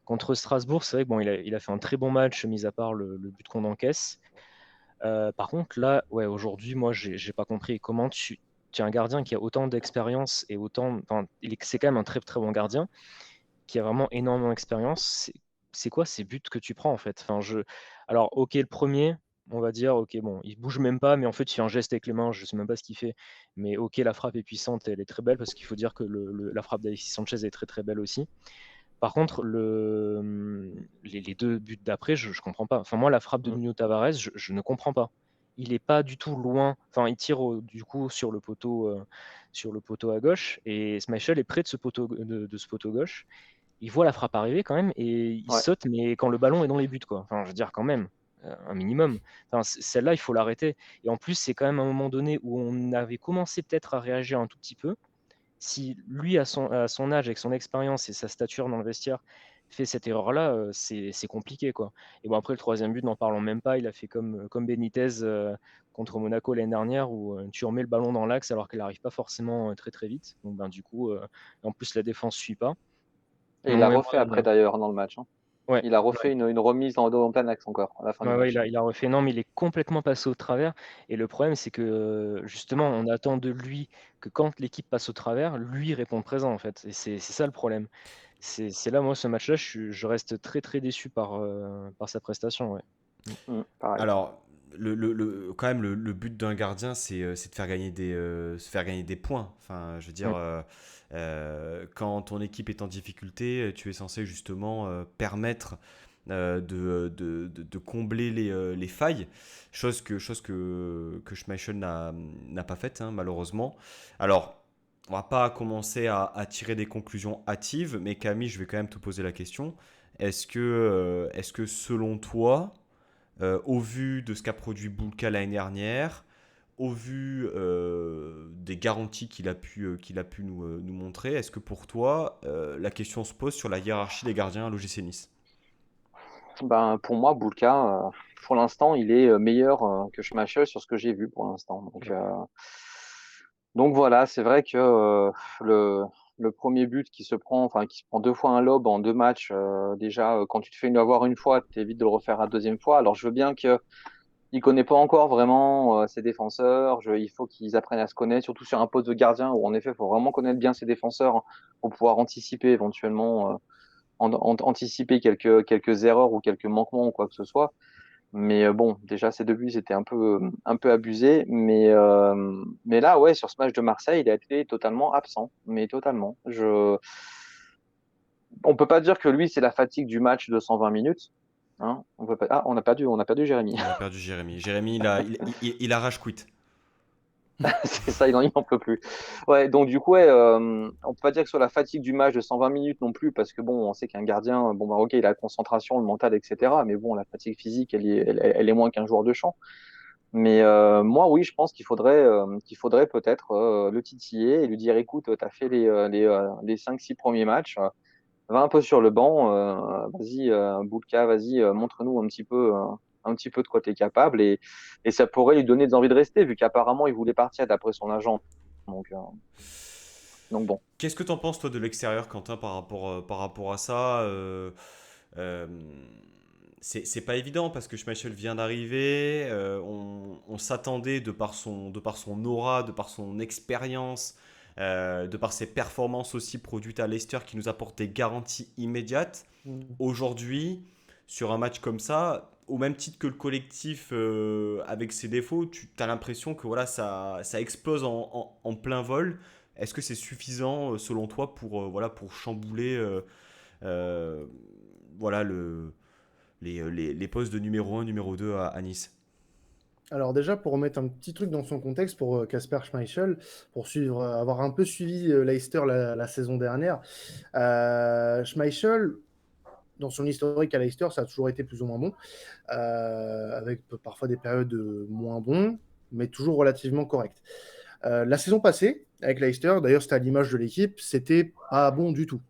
Contre Strasbourg, c'est vrai que bon, il a fait un très bon match, mis à part le but qu'on encaisse. Par contre, là, ouais, aujourd'hui, moi, j'ai pas compris comment tu as un gardien qui a autant d'expérience et autant. Enfin, c'est quand même un très très bon gardien qui a vraiment énormément d'expérience. C'est quoi ces buts que tu prends en fait? Alors, ok, le premier, on va dire, ok, bon, il bouge même pas, mais en fait, il fait un geste avec les mains, je sais même pas ce qu'il fait. Mais ok, la frappe est puissante, elle est très belle parce qu'il faut dire que la frappe d'Alexis Sanchez est très très belle aussi. Par contre, les deux buts d'après, je comprends pas. Enfin, moi, la frappe de Mm. Nuno Tavares, je ne comprends pas. Il est pas du tout loin. Enfin, il tire du coup sur le poteau à gauche et Schmeichel est près de de ce poteau gauche. Il voit la frappe arriver quand même et il Ouais. saute, mais quand le ballon est dans les buts, quoi. Enfin, je veux dire quand même, un minimum. Enfin, celle-là, il faut l'arrêter. Et en plus, c'est quand même un moment donné où on avait commencé peut-être à réagir un tout petit peu. Si lui, à son âge, avec son expérience et sa stature dans le vestiaire, fait cette erreur-là, c'est compliqué, quoi. Et bon, après, le troisième but, n'en parlons même pas. Il a fait comme Benitez contre Monaco l'année dernière, où tu remets le ballon dans l'axe alors qu'elle n'arrive pas forcément très très vite. Donc, ben, du coup, en plus, la défense ne suit pas. Et il a Ouais, refait après d'ailleurs dans le match, hein. ouais, Il a refait une remise en plein axe encore à la fin du ouais, match. il a refait. Non, mais il est complètement passé au travers et le problème, c'est que, justement, on attend de lui que quand l'équipe passe au travers, lui réponde présent, en fait et c'est ça le problème. C'est là, moi, ce match-là, je reste très, très déçu par sa prestation, ouais. Mmh. Pareil. Alors, quand même, le but d'un gardien, c'est de faire gagner se faire gagner des points. Enfin, je veux dire, Mmh. quand ton équipe est en difficulté, tu es censé justement permettre de combler les failles, chose que Schmeichel n'a pas faite, hein, malheureusement. Alors, on va pas commencer à tirer des conclusions hâtives, mais Camille, je vais quand même te poser la question. Est-ce que selon toi, au vu de ce qu'a produit Bulka l'année dernière, au vu des garanties qu'il a pu nous montrer, est-ce que pour toi, la question se pose sur la hiérarchie des gardiens à l'OGC Nice? Ben, pour moi, Bulka, pour l'instant, il est meilleur que Schmeichel sur ce que j'ai vu pour l'instant. Donc voilà, c'est vrai que le, le premier but qui se prend 2 fois un lob en 2 matchs, déjà, quand tu te fais avoir une fois, tu évites de le refaire la deuxième fois. Alors je veux bien qu'il ne connaît pas encore vraiment ses défenseurs. Il faut qu'ils apprennent à se connaître, surtout sur un poste de gardien où en effet, il faut vraiment connaître bien ses défenseurs pour pouvoir anticiper éventuellement, anticiper quelques erreurs ou quelques manquements ou quoi que ce soit. Mais bon, déjà, ces 2 buts, c'était un peu abusé. Mais là, ouais, sur ce match de Marseille, il a été totalement absent. Mais totalement. On peut pas dire que lui, c'est la fatigue du match de 120 minutes. Hein. On peut pas... Ah, on a perdu Jérémy. On a perdu Jérémy. Jérémy, il a rage quit. C'est ça, il en peut plus. Ouais, donc du coup, ouais, on peut pas dire que ce soit la fatigue du match de 120 minutes non plus, parce que bon, on sait qu'un gardien, bon, bah, ok, il a la concentration, le mental, etc. Mais bon, la fatigue physique, elle est moins qu'un joueur de champ. Mais moi, oui, je pense qu'il faudrait peut-être le titiller et lui dire, écoute, tu as fait les 5-6 premiers matchs, va un peu sur le banc, vas-y, Boulka, vas-y, montre-nous un petit peu de quoi tu es capable. Et ça pourrait lui donner des envies de rester, vu qu'apparemment, il voulait partir d'après son agent. Donc, euh, donc bon. Qu'est-ce que t'en penses, toi, de l'extérieur, Quentin, par rapport à ça euh, c'est pas évident parce que Schmeichel vient d'arriver. On s'attendait, de par son aura, de par son expérience, de par ses performances aussi produites à Leicester qui nous apportent des garanties immédiates. Mm. Aujourd'hui, sur un match comme ça, au même titre que le collectif avec ses défauts, tu as l'impression que voilà, ça explose en plein vol. Est-ce que c'est suffisant selon toi pour chambouler euh, voilà, les postes de numéro 1, numéro 2 à Nice? Alors déjà, pour remettre un petit truc dans son contexte pour Kasper Schmeichel, pour avoir un peu suivi Leicester la saison dernière, Schmeichel, dans son historique à Leicester, ça a toujours été plus ou moins bon, avec parfois des périodes moins bons, mais toujours relativement correct. La saison passée, avec Leicester, d'ailleurs c'était à l'image de l'équipe, c'était pas bon du tout.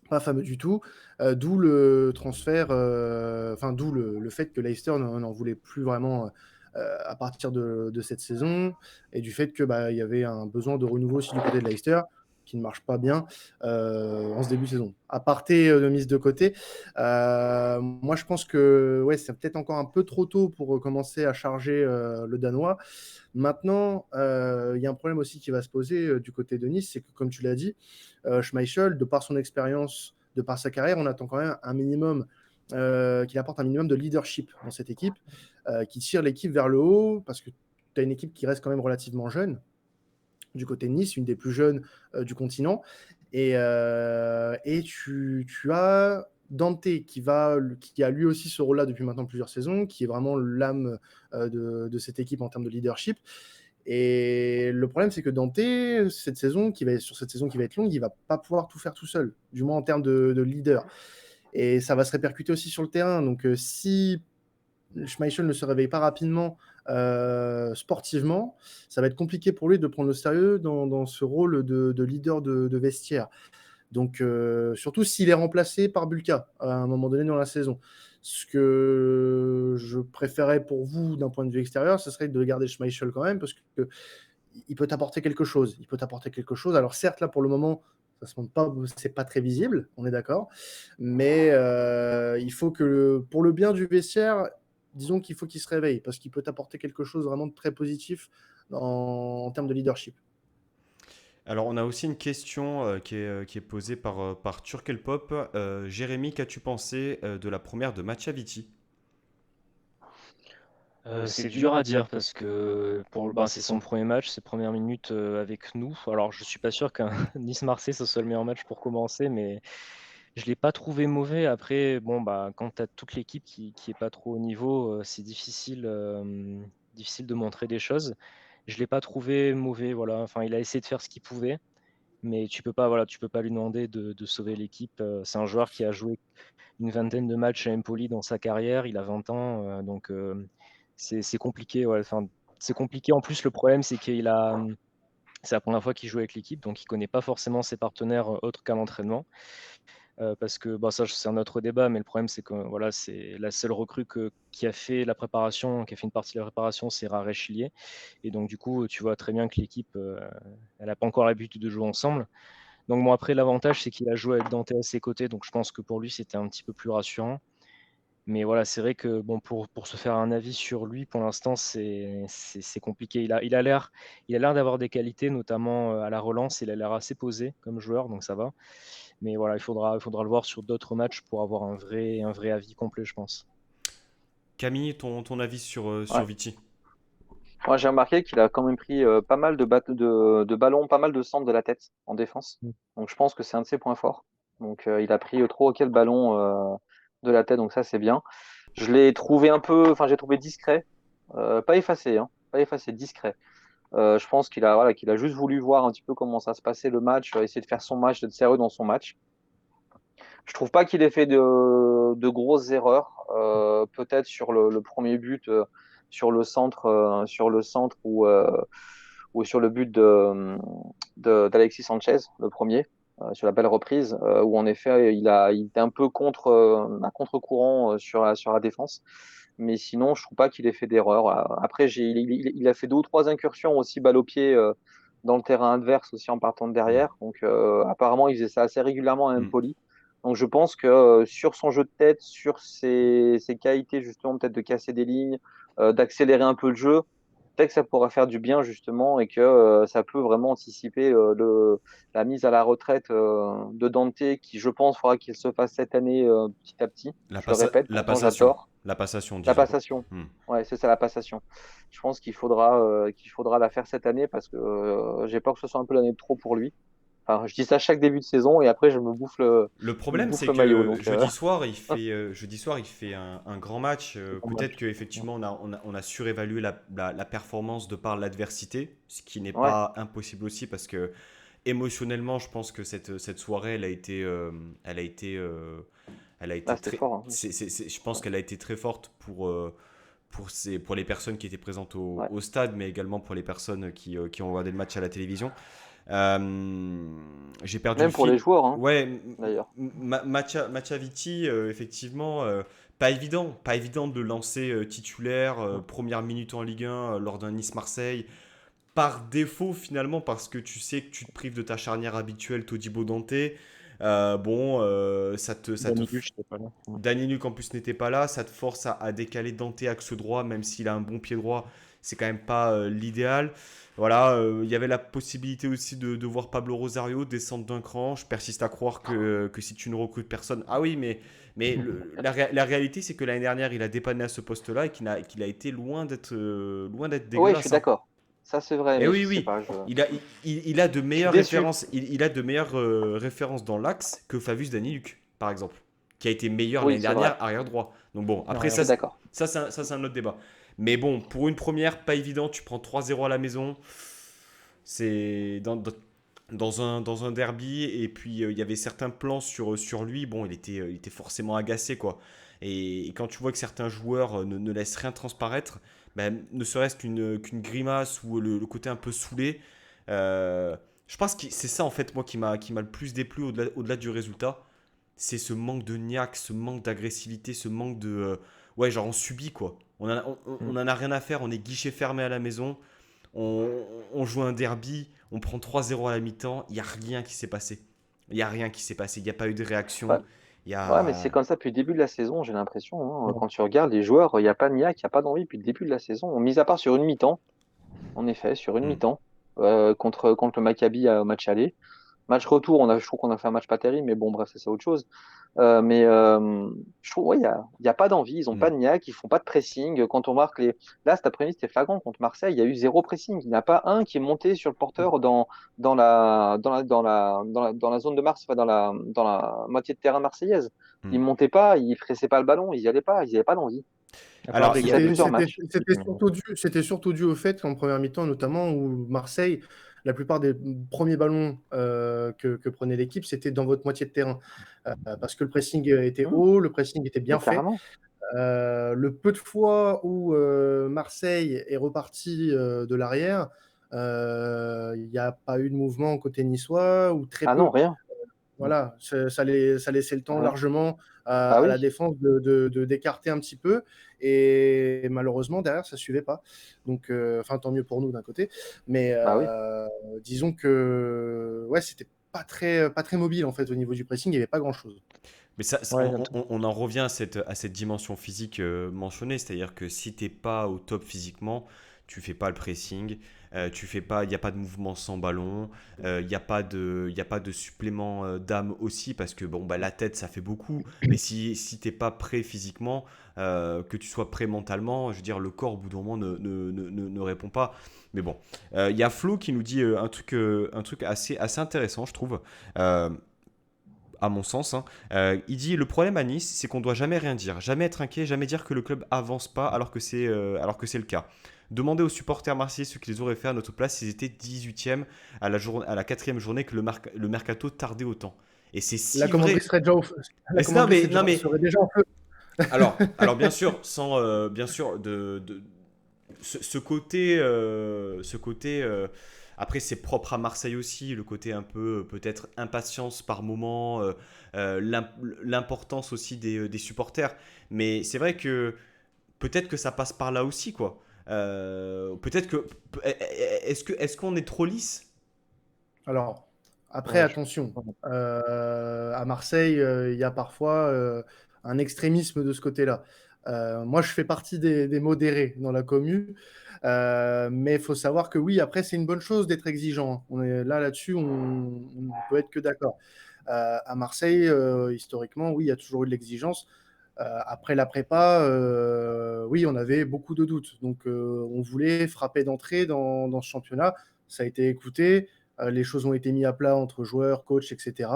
Pas fameux du tout, d'où le transfert, enfin d'où le fait que Leicester n'en voulait plus vraiment à partir de cette saison, et du fait que bah, il y avait un besoin de renouveau aussi du côté de Leicester, qui ne marche pas bien en ce début de saison. Aparté de mise de côté, moi je pense que ouais, c'est peut-être encore un peu trop tôt pour commencer à charger le Danois. Maintenant, il y a un problème aussi qui va se poser du côté de Nice, c'est que comme tu l'as dit, Schmeichel, de par son expérience, de par sa carrière, on attend quand même un minimum, qu'il apporte un minimum de leadership dans cette équipe, qui tire l'équipe vers le haut, parce que tu as une équipe qui reste quand même relativement jeune, du côté de Nice, une des plus jeunes du continent. Et tu as Dante qui a lui aussi ce rôle-là depuis maintenant plusieurs saisons, qui est vraiment l'âme de cette équipe en termes de leadership. Et le problème, c'est que Dante, sur cette saison qui va être longue, il va pas pouvoir tout faire tout seul, du moins en termes de leader. Et ça va se répercuter aussi sur le terrain. Donc, si Schmeichel ne se réveille pas rapidement sportivement, ça va être compliqué pour lui de prendre le sérieux dans ce rôle de leader de vestiaire. Donc, surtout s'il est remplacé par Bulka à un moment donné dans la saison. Ce que je préférais pour vous d'un point de vue extérieur, ce serait de garder Schmeichel quand même, parce que il peut t'apporter quelque chose. Il peut t'apporter quelque chose. Alors certes, là, pour le moment, Ça se montre pas, c'est pas très visible, on est d'accord. Mais il faut que, pour le bien du vestiaire, disons qu'il faut qu'il se réveille parce qu'il peut t'apporter quelque chose vraiment de très positif en termes de leadership. Alors, on a aussi une question qui est posée par Turkelpop. Jérémy, qu'as-tu pensé de la première de Mattia Vitti? C'est dur à dire parce que c'est son premier match, ses premières minutes avec nous. Alors, je suis pas sûr qu'un Nice-Marseille ce soit le meilleur match pour commencer, mais je l'ai pas trouvé mauvais. Après, quand tu as toute l'équipe qui est pas trop au niveau, c'est difficile de montrer des choses. Je l'ai pas trouvé mauvais, voilà. Enfin, il a essayé de faire ce qu'il pouvait, mais tu peux pas lui demander de sauver l'équipe. C'est un joueur qui a joué une vingtaine de matchs à Empoli dans sa carrière. Il a 20 ans, donc c'est compliqué. Ouais. Enfin, c'est compliqué. En plus, le problème, c'est la première fois qu'il joue avec l'équipe, donc il connaît pas forcément ses partenaires autres qu'à l'entraînement. Parce que ça, c'est un autre débat, mais le problème, c'est que voilà, c'est la seule recrue qui a fait la préparation, qui a fait une partie de la préparation, c'est Rare Chilier. Et donc, du coup, tu vois très bien que l'équipe, elle n'a pas encore l'habitude de jouer ensemble. Donc, bon, après, l'avantage, c'est qu'il a joué avec Dante à ses côtés, donc je pense que pour lui, c'était un petit peu plus rassurant. Mais voilà, c'est vrai que pour se faire un avis sur lui, pour l'instant, c'est compliqué. Il a l'air d'avoir des qualités, notamment à la relance. Il a l'air assez posé comme joueur, donc ça va. Mais voilà, il faudra le voir sur d'autres matchs pour avoir un vrai avis complet, je pense. Camille, ton avis sur Ouais. Vitti? Moi, j'ai remarqué qu'il a quand même pris pas mal de ballons, pas mal de centres de la tête en défense. Mm. Donc, je pense que c'est un de ses points forts. Donc, il a pris trop quel ballon de la tête, donc ça, c'est bien. Je l'ai trouvé j'ai trouvé discret, pas effacé, hein, pas effacé, discret. Je pense qu'il a juste voulu voir un petit peu comment ça se passait le match, essayer de faire son match, d'être sérieux dans son match. Je trouve pas qu'il ait fait de grosses erreurs. Peut-être sur le premier but, sur le centre ou sur le but d'Alexis Sanchez, le premier, sur la belle reprise, où en effet il était un peu à contre-courant sur la défense. Mais sinon, je trouve pas qu'il ait fait d'erreur. Après, il a fait 2 ou 3 incursions aussi balle au pied dans le terrain adverse aussi en partant de Hmm. derrière. Donc apparemment, il faisait ça assez régulièrement à Hmm. Empoli. Donc je pense que sur son jeu de tête, sur ses qualités justement peut-être de casser des lignes, d'accélérer un peu le jeu, peut-être que ça pourra faire du bien justement et que ça peut vraiment anticiper la mise à la retraite de Dante qui je pense faudra qu'il se fasse cette année petit à petit. Je le répète, La pourtant passation. j'adore. La passation, La disons. passation. Hmm. Ouais, c'est ça, la passation. Je pense qu'il faudra la faire cette année parce que j'ai peur que ce soit un peu l'année de trop pour lui. Enfin, je dis ça chaque début de saison et après je me bouffe le, Le je me problème, bouffe c'est le maillot. que Donc, jeudi soir, il fait un grand match. C'est pour Peut-être match. qu'effectivement, on a surévalué la performance de par l'adversité, ce qui n'est ouais, pas impossible aussi parce que émotionnellement, je pense que cette soirée, elle a été là c'était très. fort, hein. Je pense qu'elle a été très forte pour les personnes qui étaient présentes au, Ouais. au stade, mais également pour les personnes qui ont regardé le match à la télévision. Euh, j'ai perdu le Même pour fil. les joueurs, hein, Ouais, d'ailleurs. Matcha Vitti, effectivement, pas évident de le lancer titulaire, première minute en Ligue 1 lors d'un Nice-Marseille. Par défaut, finalement, parce que tu sais que tu te prives de ta charnière habituelle, Todibo Dante. Danny Buch, c'était pas là. Mm. Danny Luc en plus n'était pas là, ça te force à décaler Dante axe droit, même s'il a un bon pied droit, c'est quand même pas l'idéal. Voilà, il y avait la possibilité aussi de voir Pablo Rosario descendre d'un cran. Je persiste à croire que si tu ne recrutes personne. Ah oui, mais la réalité, c'est que l'année dernière, il a dépanné à ce poste-là et qu'il a été loin d'être Ouais, je suis dégueulasse, hein. d'accord. Ça c'est vrai, Et mais je oui, sais oui, pas, il a de je suis meilleures déçu. références, il a de meilleures références dans l'axe que Flavius Daniluk, par exemple, qui a été meilleur Oui, l'année c'est vrai. dernière arrière droit. Donc bon, Non, après rien. Je ça, suis d'accord. c'est un autre débat. Mais bon, pour une première, pas évident, tu prends 3-0 à la maison, c'est dans un derby, et puis il y avait certains plans sur lui, bon, il était forcément agacé, quoi. Et quand tu vois que certains joueurs ne laissent rien transparaître, ben, ne serait-ce qu'une grimace ou le côté un peu saoulé, je pense que c'est ça, en fait, moi, qui m'a le plus déplu au-delà du résultat. C'est ce manque de niaque, ce manque d'agressivité, ce manque de. Ouais, genre on subit, quoi. On Mm. en a rien à faire, on est guichet fermé à la maison, on joue un derby, on prend 3-0 à la mi-temps, il n'y a rien qui s'est passé. Il n'y a rien qui s'est passé, il n'y a pas eu de réaction. Ouais. Il y Ouais, mais c'est a... comme ça depuis le début de la saison, j'ai l'impression, hein. Quand tu regardes les joueurs, il n'y a pas de niaque, il n'y a pas d'envie depuis le début de la saison. Mis à part sur une mi-temps, en effet, sur une Hmm. mi-temps, contre le Maccabi au match aller. Match retour, je trouve qu'on a fait un match pas terrible, mais bon, bref, ça, c'est autre chose. Je trouve, ouais, il y a pas d'envie, ils ont Hmm. pas de niaque, ils font pas de pressing. Quand on marque là, cet après-midi, c'était flagrant contre Marseille, il y a eu zéro pressing. Il n'y en a pas un qui est monté sur le porteur dans la zone de Mars, enfin, dans la moitié de terrain marseillaise. Hmm. Ils montaient pas, ils pressaient pas le ballon, ils y allaient pas, ils n'avaient pas d'envie. À part Alors, Ça il y fait a... Brigade plusieurs aussi. matchs. C'était surtout dû au fait qu'en première mi-temps, notamment, où Marseille, la plupart des premiers ballons que prenait l'équipe, c'était dans votre moitié de terrain. Parce que le pressing était Hum, haut, le pressing était mais bien fait. carrément. Le peu de fois où Marseille est reparti de l'arrière, il n'y a pas eu de mouvement côté niçois, ou très Ah non, peu. rien. Voilà, ça laissait le temps Rien. largement Bah à la oui, défense d'écarter un petit peu. Et malheureusement, derrière, ça ne suivait pas. Donc, enfin, tant mieux pour nous d'un côté. Mais bah oui. disons que ouais, c'était pas très mobile en fait au niveau du pressing. Il n'y avait pas grand-chose. Mais Ouais, on en revient à cette dimension physique mentionnée, c'est-à-dire que si t'es pas au top physiquement, tu fais pas le pressing, tu fais pas, il n'y a pas de mouvement sans ballon, il n'y a pas y a pas de supplément d'âme aussi, parce que bon, bah, la tête ça fait beaucoup, mais si t'es pas prêt physiquement, que tu sois prêt mentalement, je veux dire, le corps au bout d'un moment ne répond pas. Mais bon, il y a Flo qui nous dit un truc assez intéressant, je trouve. Euh, à mon sens, hein. Il dit le problème à Nice, c'est qu'on doit jamais rien dire, jamais être inquiet, jamais dire que le club avance pas alors que c'est le cas. Demandez aux supporters marseillais ce qu'ils auraient fait à notre place s'ils étaient 18e à la quatrième journée que le mercato tardait autant. Et c'est La si commanderie vrai. serait déjà au feu. La Et non, commanderie mais, non, mais serait déjà en feu. alors bien sûr, sans bien sûr ce côté après c'est propre à Marseille aussi, le côté un peu peut-être impatience par moment, l'importance aussi des supporters. Mais c'est vrai que peut-être que ça passe par là aussi quoi. Peut-être que est-ce qu'on est trop lisse? Alors, après, ouais, attention, à Marseille, il y a parfois un extrémisme de ce côté-là. Moi, je fais partie des modérés dans la commu, mais il faut savoir que oui, après, c'est une bonne chose d'être exigeant, hein. On est là-dessus, on ne peut être que d'accord. À Marseille, historiquement, oui, il y a toujours eu de l'exigence. Après la prépa, oui, on avait beaucoup de doutes. Donc, on voulait frapper d'entrée dans ce championnat. Ça a été écouté. Les choses ont été mises à plat entre joueurs, coachs, etc.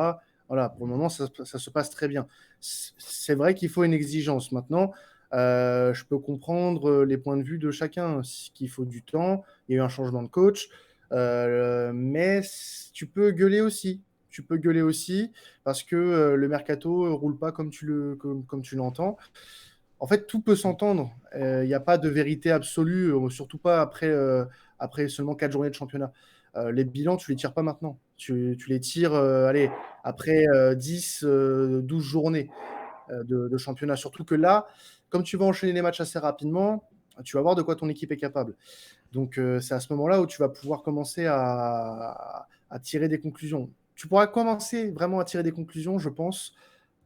Voilà, pour le moment, ça se passe très bien. C'est vrai qu'il faut une exigence. Maintenant, je peux comprendre les points de vue de chacun, qu'il faut du temps. Il y a eu un changement de coach. Mais tu peux gueuler aussi. Tu peux gueuler aussi parce que le mercato roule pas comme tu l'entends. En fait, tout peut s'entendre. Il n'y a pas de vérité absolue, surtout pas après seulement 4 journées de championnat. Les bilans, tu les tires pas maintenant. Tu les tires allez, après 10, 12 journées de championnat. Surtout que là, comme tu vas enchaîner les matchs assez rapidement, tu vas voir de quoi ton équipe est capable. Donc, c'est à ce moment-là où tu vas pouvoir commencer à tirer des conclusions. Tu pourras commencer vraiment à tirer des conclusions, je pense,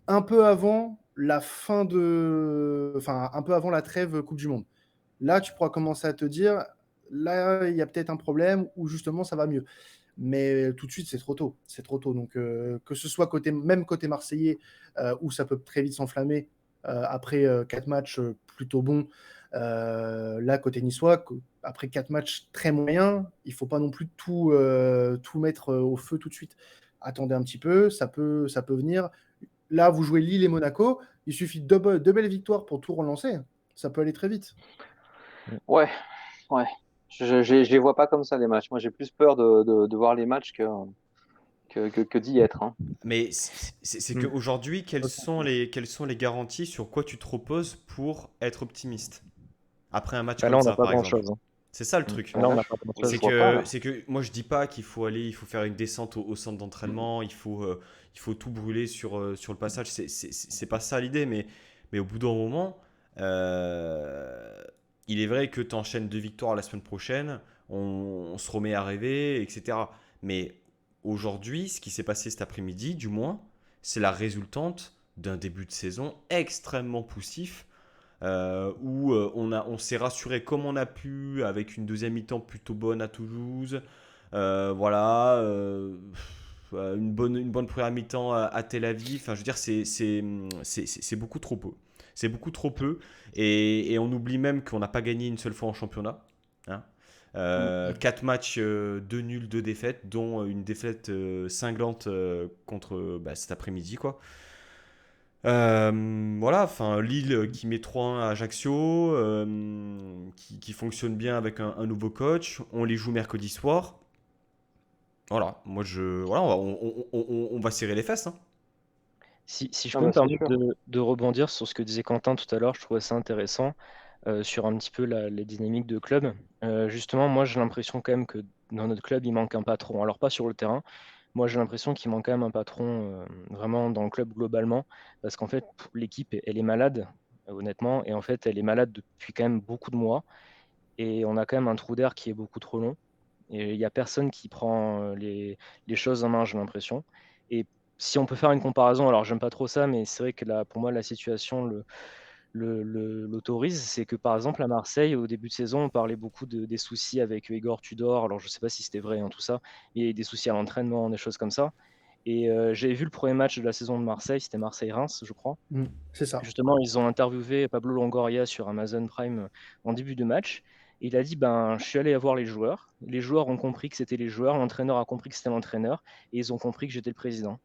un peu avant la enfin, un peu avant la trêve Coupe du Monde. Là, tu pourras commencer à te dire, là, il y a peut-être un problème ou justement, ça va mieux. Mais tout de suite, c'est trop tôt. C'est trop tôt. Donc, que ce soit même côté marseillais, où ça peut très vite s'enflammer après 4 matchs plutôt bons. Là, côté niçois, après 4 matchs très moyens, il ne faut pas non plus tout mettre au feu tout de suite. Attendez un petit peu, ça peut venir. Là, vous jouez Lille et Monaco, il suffit de deux belles victoires pour tout relancer. Ça peut aller très vite. Ouais, ouais. Je les vois pas comme ça, les matchs. Moi, j'ai plus peur de voir les matchs que d'y être, hein. Mais c'est Mm. qu'aujourd'hui, quelles sont les garanties sur quoi tu te reposes pour être optimiste après un match bah là, comme on n'a ça, pas par exemple? grand-chose, hein. C'est ça le truc. Là, on Là, n'a je, pas je grand-chose. vois pas, là. C'est que moi je dis pas qu'il faut aller, il faut faire une descente au centre d'entraînement, il faut tout brûler sur le passage. C'est pas ça l'idée, mais au bout d'un moment, euh, il est vrai que tu enchaînes 2 victoires la semaine prochaine, on se remet à rêver, etc. Mais aujourd'hui, ce qui s'est passé cet après-midi, du moins, c'est la résultante d'un début de saison extrêmement poussif, où on s'est rassuré comme on a pu, avec une deuxième mi-temps plutôt bonne à Toulouse. Voilà, une bonne première mi-temps à Tel Aviv. Enfin, je veux dire, c'est beaucoup trop peu. C'est beaucoup trop peu. Et on oublie même qu'on n'a pas gagné une seule fois en championnat. Hein. 4 matchs, 2 nuls, 2 défaites, dont une défaite cinglante contre cet après-midi, quoi. Voilà, enfin Lille qui met 3-1 à Ajaccio, qui fonctionne bien avec un nouveau coach. On les joue mercredi soir. Voilà, voilà, on va serrer les fesses. Hein. Si je Ah peux bah, me c'est permettre sûr. de rebondir sur ce que disait Quentin tout à l'heure, je trouvais ça intéressant sur un petit peu les dynamiques de club. Justement, moi j'ai l'impression quand même que dans notre club, il manque un patron. Alors pas sur le terrain, moi j'ai l'impression qu'il manque quand même un patron vraiment dans le club globalement, parce qu'en fait l'équipe, elle est malade, honnêtement, et en fait elle est malade depuis quand même beaucoup de mois, et on a quand même un trou d'air qui est beaucoup trop long. Et il n'y a personne qui prend les choses en main, j'ai l'impression. Et si on peut faire une comparaison, alors j'aime pas trop ça, mais c'est vrai que là, pour moi, la situation l'autorise. C'est que par exemple, à Marseille, au début de saison, on parlait beaucoup des soucis avec Igor Tudor. Alors je sais pas si c'était vrai, tout ça. Il y a eu des soucis à l'entraînement, des choses comme ça. Et j'avais vu le premier match de la saison de Marseille, c'était Marseille-Reims, je crois. C'est ça. Justement, ils ont interviewé Pablo Longoria sur Amazon Prime en début de match. Et il a dit, ben, je suis allé voir les joueurs. Les joueurs ont compris que c'était les joueurs. L'entraîneur a compris que c'était l'entraîneur. Et ils ont compris que j'étais le président.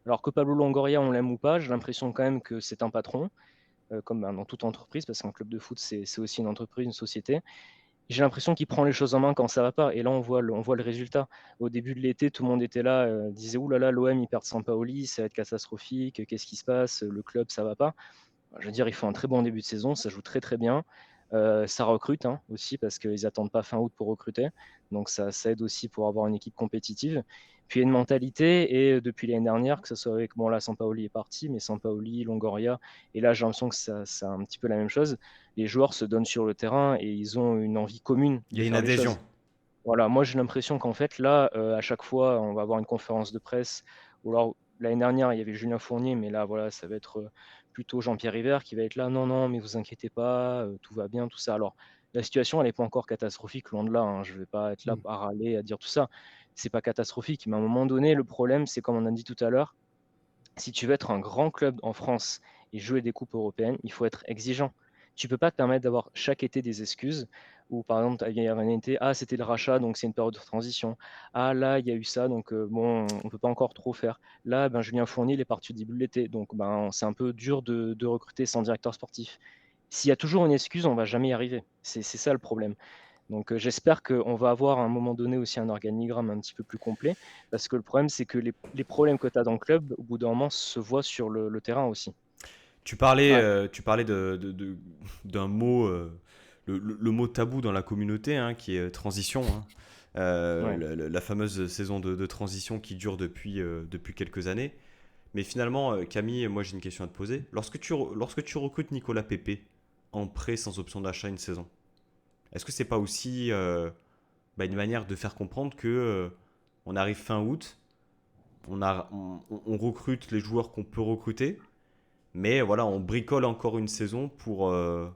Alors que Pablo Longoria, on l'aime ou pas, j'ai l'impression quand même que c'est un patron, comme ben, dans toute entreprise, parce qu'un club de foot, c'est aussi une entreprise, une société. J'ai l'impression qu'il prend les choses en main quand ça va pas. Et là, on voit le résultat. Au début de l'été, tout le monde était là, disait, ouh là là, l'OM, ils perdent Sampaoli, ça va être catastrophique, qu'est-ce qui se passe, le club, ça va pas. Je veux dire, ils font un très bon début de saison, ça joue très très bien. Ça recrute aussi parce qu'ils n'attendent pas fin août pour recruter. Donc ça aide aussi pour avoir une équipe compétitive. Puis il y a une mentalité, et depuis l'année dernière, que ce soit avec, bon là, Sampaoli est parti, mais Sampaoli, Longoria, et là j'ai l'impression que c'est un petit peu la même chose. Les joueurs se donnent sur le terrain et ils ont une envie commune Il de y a une faire les adhésion. choses. Voilà, moi j'ai l'impression qu'en fait là, à chaque fois, on va avoir une conférence de presse. Ou alors l'année dernière, il y avait Julien Fournier, mais là voilà, ça va être plutôt Jean-Pierre River qui va être là. Non, non, mais vous inquiétez pas, tout va bien, tout ça. Alors la situation, elle n'est pas encore catastrophique, loin de là. Hein. Je ne vais pas être là Mm. à râler, à dire tout ça. C'est pas catastrophique, mais à un moment donné, le problème, c'est comme on a dit tout à l'heure, si tu veux être un grand club en France et jouer des coupes européennes, il faut être exigeant. Tu peux pas te permettre d'avoir chaque été des excuses où, par exemple, il y a un été, ah, c'était le rachat, donc c'est une période de transition. Ah, là, il y a eu ça, donc bon, on peut pas encore trop faire. Là, ben, Julien Fournier, il est parti au début de l'été, donc ben, c'est un peu dur de recruter sans directeur sportif. S'il y a toujours une excuse, on va jamais y arriver. C'est ça le problème. Donc j'espère qu'on va avoir à un moment donné aussi un organigramme un petit peu plus complet, parce que le problème, c'est que les problèmes que tu as dans le club, au bout d'un moment, se voient sur le terrain aussi. Ouais. Tu parlais d'un mot, le mot tabou dans la communauté, hein, qui est transition. Hein. Ouais. La fameuse saison de transition qui dure depuis quelques années. Mais finalement, Camille, moi j'ai une question à te poser. Lorsque tu recrutes Nicolas Pepe en prêt sans option d'achat une saison, est-ce que c'est pas aussi une manière de faire comprendre que on arrive fin août, on recrute les joueurs qu'on peut recruter, mais voilà, on bricole encore une saison pour Ouais,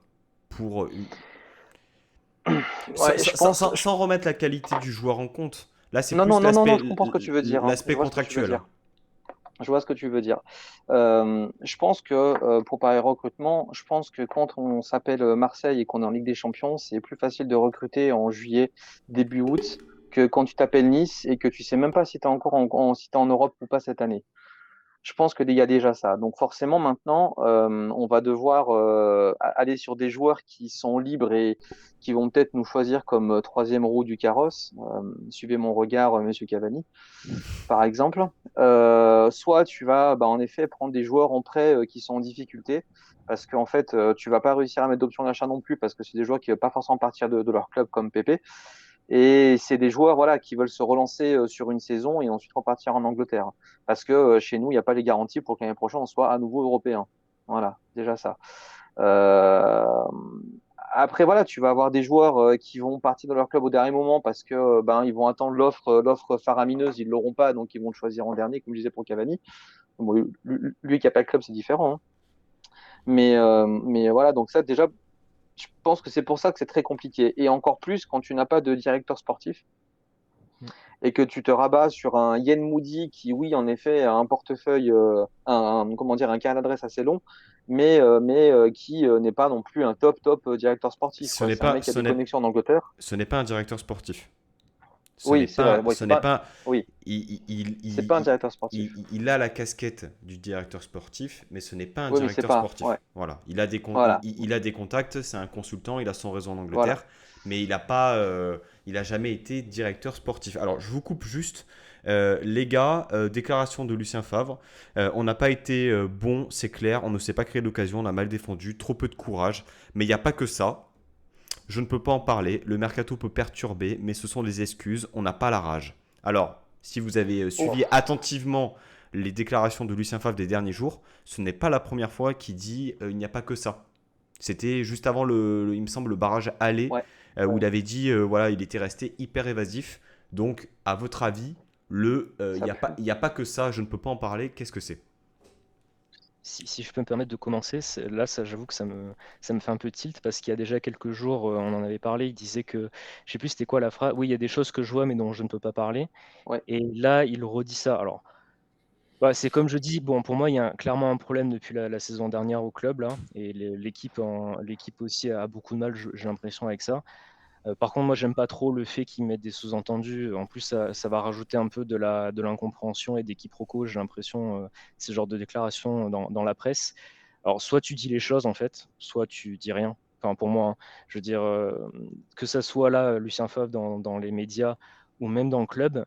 je pense. sans remettre la qualité du joueur en compte. Là, c'est Non, non, plus non, non, non, je comprends ce que tu veux dire. Hein. Je l'aspect vois ce que tu veux contractuel. Hein. dire. Je vois ce que tu veux dire. Je pense que pour parler recrutement, je pense que quand on s'appelle Marseille et qu'on est en Ligue des Champions, c'est plus facile de recruter en juillet, début août, que quand tu t'appelles Nice et que tu sais même pas si tu es encore si t'es en Europe ou pas cette année. Je pense qu'il y a déjà ça. Donc forcément, maintenant, on va devoir aller sur des joueurs qui sont libres et qui vont peut-être nous choisir comme troisième roue du carrosse. Suivez mon regard, Monsieur Cavani, par exemple. Soit tu vas, en effet, prendre des joueurs en prêt qui sont en difficulté, parce qu'en fait, tu vas pas réussir à mettre d'option d'achat non plus, parce que c'est des joueurs qui ne veulent pas forcément partir de leur club comme Pépé. Et c'est des joueurs voilà, qui veulent se relancer sur une saison et ensuite repartir en Angleterre. Parce que chez nous, il n'y a pas les garanties pour que l'année prochaine, on soit à nouveau européen. Voilà, déjà ça. Euh, Après, voilà, tu vas avoir des joueurs qui vont partir de leur club au dernier moment parce que ils vont attendre l'offre faramineuse, ils l'auront pas, donc ils vont le choisir en dernier, comme je disais pour Cavani. Bon, lui qui a pas le club, c'est différent, hein. Mais voilà, donc ça, déjà, je pense que c'est pour ça que c'est très compliqué. Et encore plus quand tu n'as pas de directeur sportif Mm. et que tu te rabats sur un Yen Moody qui, oui, en effet, a un portefeuille, comment dire, un carnet d'adresse assez long, mais qui n'est pas non plus un top directeur sportif, Ce quoi. n'est C'est un pas, mec qui a des connexions en Angleterre. ce n'est pas un directeur sportif. Ce n'est Oui, c'est vrai. pas, Oui, ce n'est pas, oui, c'est pas un directeur sportif. il a la casquette du directeur sportif, mais ce n'est pas un Oui, mais c'est directeur pas. Ouais, sportif. Voilà, voilà, il a des contacts, c'est un consultant, il a son réseau en voilà. Angleterre, mais il a pas, il a jamais été directeur sportif. Alors, je vous coupe juste. Les gars, déclaration de Lucien Favre. On n'a pas été bon, c'est clair. On ne s'est pas créé l'occasion, on a mal défendu, trop peu de courage. Mais il n'y a pas que ça. Je ne peux pas en parler. Le mercato peut perturber, mais ce sont des excuses. On n'a pas la rage. Alors, si vous avez suivi Ouf. attentivement les déclarations de Lucien Favre des derniers jours, ce n'est pas la première fois qu'il dit il n'y a pas que ça. C'était juste avant il me semble, le barrage aller, Ouais, où ouais. il avait dit voilà, il était resté hyper évasif. Donc, à votre avis, il Ça n'y a pas, pue. il y a pas que ça, je ne peux pas en parler. Qu'est-ce que c'est? Si je peux me permettre de commencer, là, ça, j'avoue que ça me fait un peu tilt parce qu'il y a déjà quelques jours, on en avait parlé. Il disait que, je sais plus c'était quoi la phrase. Oui, il y a des choses que je vois mais dont je ne peux pas parler. Ouais. Et là, il redit ça. Alors, bah, c'est comme je dis, bon, pour moi, il y a clairement un problème depuis la saison dernière au club là, et l'équipe aussi a beaucoup de mal, j'ai l'impression avec ça. Par contre, moi, j'aime pas trop le fait qu'ils mettent des sous-entendus. En plus, ça va rajouter un peu de l'incompréhension et des quiproquos, j'ai l'impression, ces genres de déclarations dans la presse. Alors, soit tu dis les choses, en fait, soit tu dis rien. Enfin, pour moi, hein, je veux dire, que ça soit là, Lucien Favre, dans les médias ou même dans le club,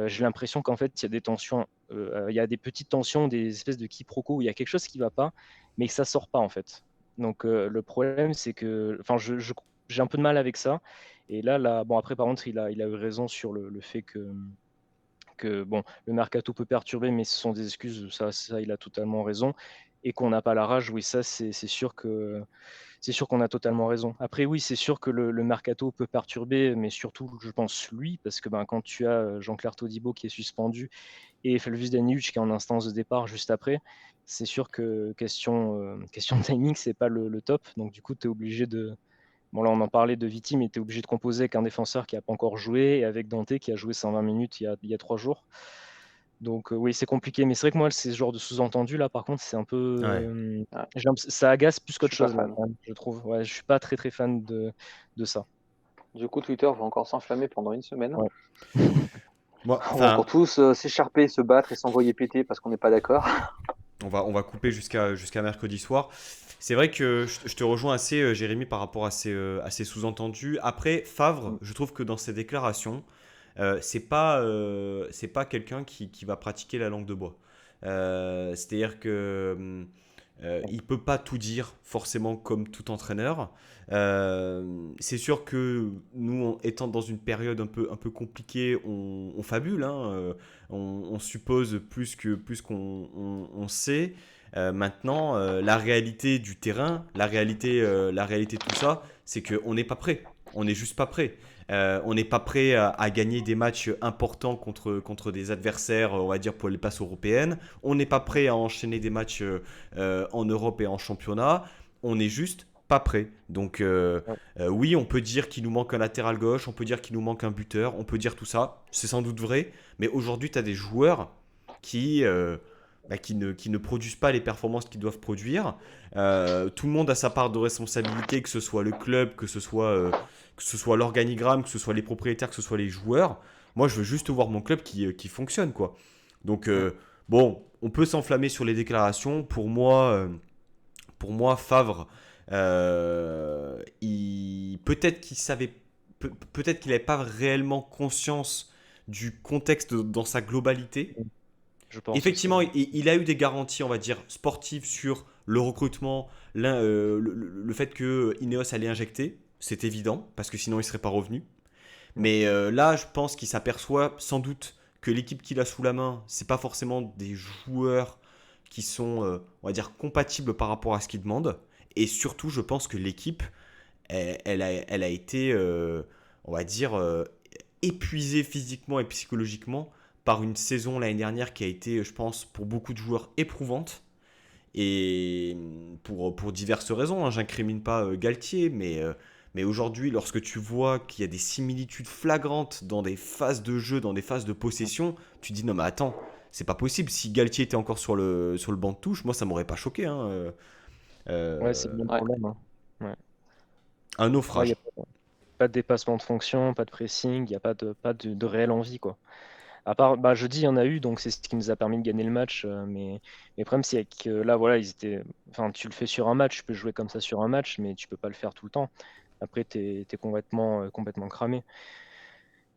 j'ai l'impression qu'en fait, il y a des tensions, il y a des petites tensions, des espèces de quiproquos où il y a quelque chose qui ne va pas, mais que ça sort pas, en fait. Donc, le problème, c'est que, enfin, j'ai un peu de mal avec ça. Et là, bon, après, par contre, il a eu raison sur le fait que bon, le mercato peut perturber, mais ce sont des excuses, ça il a totalement raison. Et qu'on n'a pas la rage, oui, ça, c'est sûr qu'on a totalement raison. Après, oui, c'est sûr que le mercato peut perturber, mais surtout, je pense, lui, parce que ben, quand tu as Jean-Claire Todibo qui est suspendu et Felvis Daniuc qui est en instance de départ juste après, c'est sûr que question de timing, c'est pas le top. Donc, du coup, tu es obligé de. Bon, là, on en parlait de Viti, mais tu es obligé de composer avec un défenseur qui n'a pas encore joué et avec Dante qui a joué 120 minutes il y a 3 jours. Donc, oui, c'est compliqué. Mais c'est vrai que moi, ces genres de sous-entendus, là, par contre, c'est un peu. Ouais. Ouais. Ça agace plus Je qu'autre suis pas chose, là, fan. quand même, je trouve. Ouais, je suis pas très, très fan de ça. Du coup, Twitter va encore s'enflammer pendant une semaine. Ouais. Moi, On va enfin, encore tous s'écharper, se battre et s'envoyer péter parce qu'on n'est pas d'accord. on va couper jusqu'à mercredi soir. C'est vrai que je te rejoins assez, Jérémy, par rapport à ces sous-entendus. Après, Favre, Mm. je trouve que dans ses déclarations, c'est pas quelqu'un qui va pratiquer la langue de bois. C'est-à-dire que il peut pas tout dire forcément comme tout entraîneur. C'est sûr que nous, étant dans une période un peu compliquée, on fabule, hein, on suppose plus qu'on on sait. Maintenant, la réalité du terrain, la réalité de tout ça, c'est qu'on n'est pas prêt. On n'est juste pas prêt. On n'est pas prêt à gagner des matchs importants contre des adversaires, on va dire, pour les places européennes. On n'est pas prêt à enchaîner des matchs en Europe et en championnat. On n'est juste pas prêt. Donc, Ouais. oui, on peut dire qu'il nous manque un latéral gauche, on peut dire qu'il nous manque un buteur, on peut dire tout ça. C'est sans doute vrai. Mais aujourd'hui, tu as des joueurs qui, qui ne produisent pas les performances qu'ils doivent produire. Tout le monde a sa part de responsabilité, que ce soit le club, que ce soit l'organigramme, que ce soit les propriétaires, que ce soit les joueurs. Moi, je veux juste voir mon club qui fonctionne, quoi. Donc, Mm. bon, on peut s'enflammer sur les déclarations. Pour moi Favre, peut-être qu'il savait, peut-être qu'il n'avait pas réellement conscience du contexte dans sa globalité. Je pense aussi. Effectivement, il a eu des garanties, on va dire, sportives sur le recrutement, le fait que Ineos allait injecter. C'est évident, parce que sinon il ne serait pas revenu. Mais là, je pense qu'il s'aperçoit sans doute que l'équipe qu'il a sous la main, c'est pas forcément des joueurs qui sont, on va dire, compatibles par rapport à ce qu'il demande. Et surtout, je pense que l'équipe, elle a été, on va dire, épuisée physiquement et psychologiquement par une saison l'année dernière qui a été, je pense, pour beaucoup de joueurs éprouvante. Et pour diverses raisons, hein, j'incrimine pas Galtier, mais aujourd'hui, lorsque tu vois qu'il y a des similitudes flagrantes dans des phases de jeu, dans des phases de possession, tu dis non mais attends, c'est pas possible. Si Galtier était encore sur le banc de touche, moi ça m'aurait pas choqué, hein. Ouais, c'est Euh, bien le Ouais. problème, hein. Ouais. un Ouais, y a naufrage. pas de dépassement de fonction, pas de pressing, il n'y a pas de réelle envie, quoi. À part, bah, jeudi, il y en a eu, donc c'est ce qui nous a permis de gagner le match. Mais le problème, c'est que là, voilà, enfin, tu le fais sur un match, tu peux jouer comme ça sur un match, mais tu peux pas le faire tout le temps. Après, t'es complètement cramé.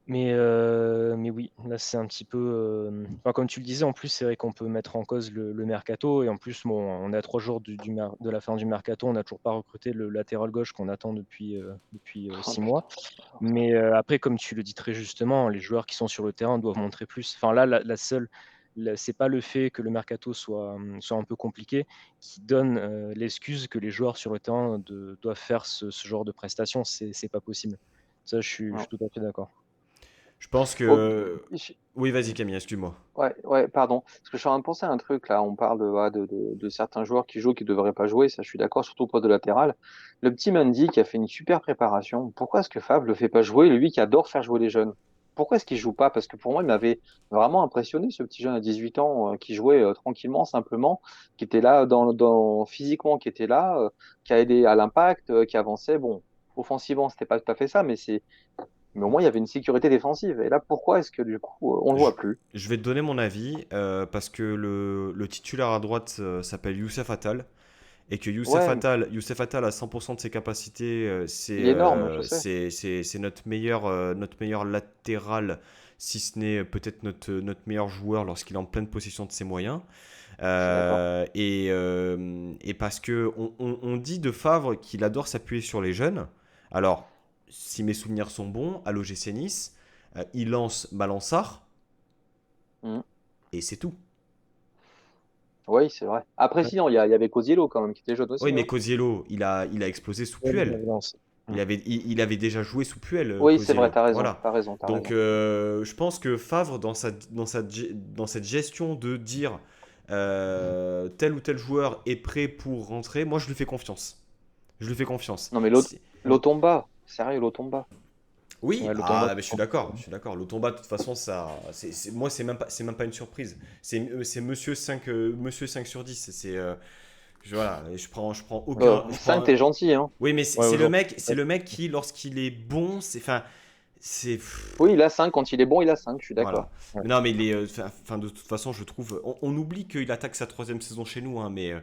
Mais oui, là, c'est un petit peu. Enfin, comme tu le disais, en plus, c'est vrai qu'on peut mettre en cause le mercato. Et en plus, bon, on est à 3 jours de la fin du mercato. On n'a toujours pas recruté le latéral gauche qu'on attend depuis Oh 6 mois. putain. Mais après, comme tu le dis très justement, les joueurs qui sont sur le terrain doivent montrer plus. Enfin, là, c'est pas le fait que le mercato soit un peu compliqué qui donne l'excuse que les joueurs sur le terrain doivent faire ce genre de prestations. C'est pas possible. Ça, je suis Non. tout à fait d'accord. Je pense Oh, que... je- Oui, vas-y Camille, excuse-moi. ouais, pardon. Parce que je suis en train de penser à un truc là. On parle de certains joueurs qui jouent, qui devraient pas jouer. Ça, je suis d'accord, surtout au poste de latéral. Le petit Mendy qui a fait une super préparation. Pourquoi est-ce que Fab le fait pas jouer, lui qui adore faire jouer les jeunes? Pourquoi est-ce qu'il joue pas? Parce que pour moi, il m'avait vraiment impressionné, ce petit jeune à 18 ans qui jouait tranquillement, simplement, qui était là physiquement, qui était là, qui a aidé à l'impact, qui avançait. Bon, offensivement, c'était pas tout à fait ça, mais au moins il y avait une sécurité défensive. Et là, pourquoi est-ce que du coup, on le Je, voit plus? je vais te donner mon avis, parce que le titulaire à droite s'appelle Youssef Attal. Et que Ouais, Youssef Attal a 100% de ses capacités, il est énorme, je sais. c'est notre meilleur latéral, si ce n'est peut-être notre meilleur joueur lorsqu'il est en pleine possession de ses moyens. Je suis d'accord. Et parce que on dit de Favre qu'il adore s'appuyer sur les jeunes. Alors, si mes souvenirs sont bons, à l'OGC Nice, il lance Malansar Mhm. et c'est tout. Oui, c'est vrai. Après, Ouais, sinon, il y avait Cosiello quand même, qui était jeune Oui, aussi, mais hein. Cosiello, il a explosé sous ouais, il Puel. avait lancé. Mm. Il avait déjà joué sous Puel, Oui, c'est vrai, Cosiello. t'as raison, Voilà. t'as raison, t'as Donc, raison. je pense que Favre, dans cette gestion de dire tel ou tel joueur est prêt pour rentrer, moi, je lui fais confiance. Je lui fais confiance. Non, mais Ouais, Lotomba, sérieux, Lotomba. Oui, ouais, le ah, Tomba, mais je suis d'accord. Je suis d'accord. L'Automba, de toute façon, moi, c'est même pas une surprise. C'est monsieur 5 sur 10. Voilà, et je prends aucun. 5, t'es gentil, hein. Oui, mais c'est ouais, c'est le aujourd'hui. mec, c'est le mec qui, lorsqu'il est bon, enfin, c'est, Oui, il a 5 quand il est bon, il a 5, je suis voilà. d'accord. Ouais. Mais non, mais il est, enfin, de toute façon, je trouve, on oublie qu'il attaque sa troisième saison chez nous, hein, mais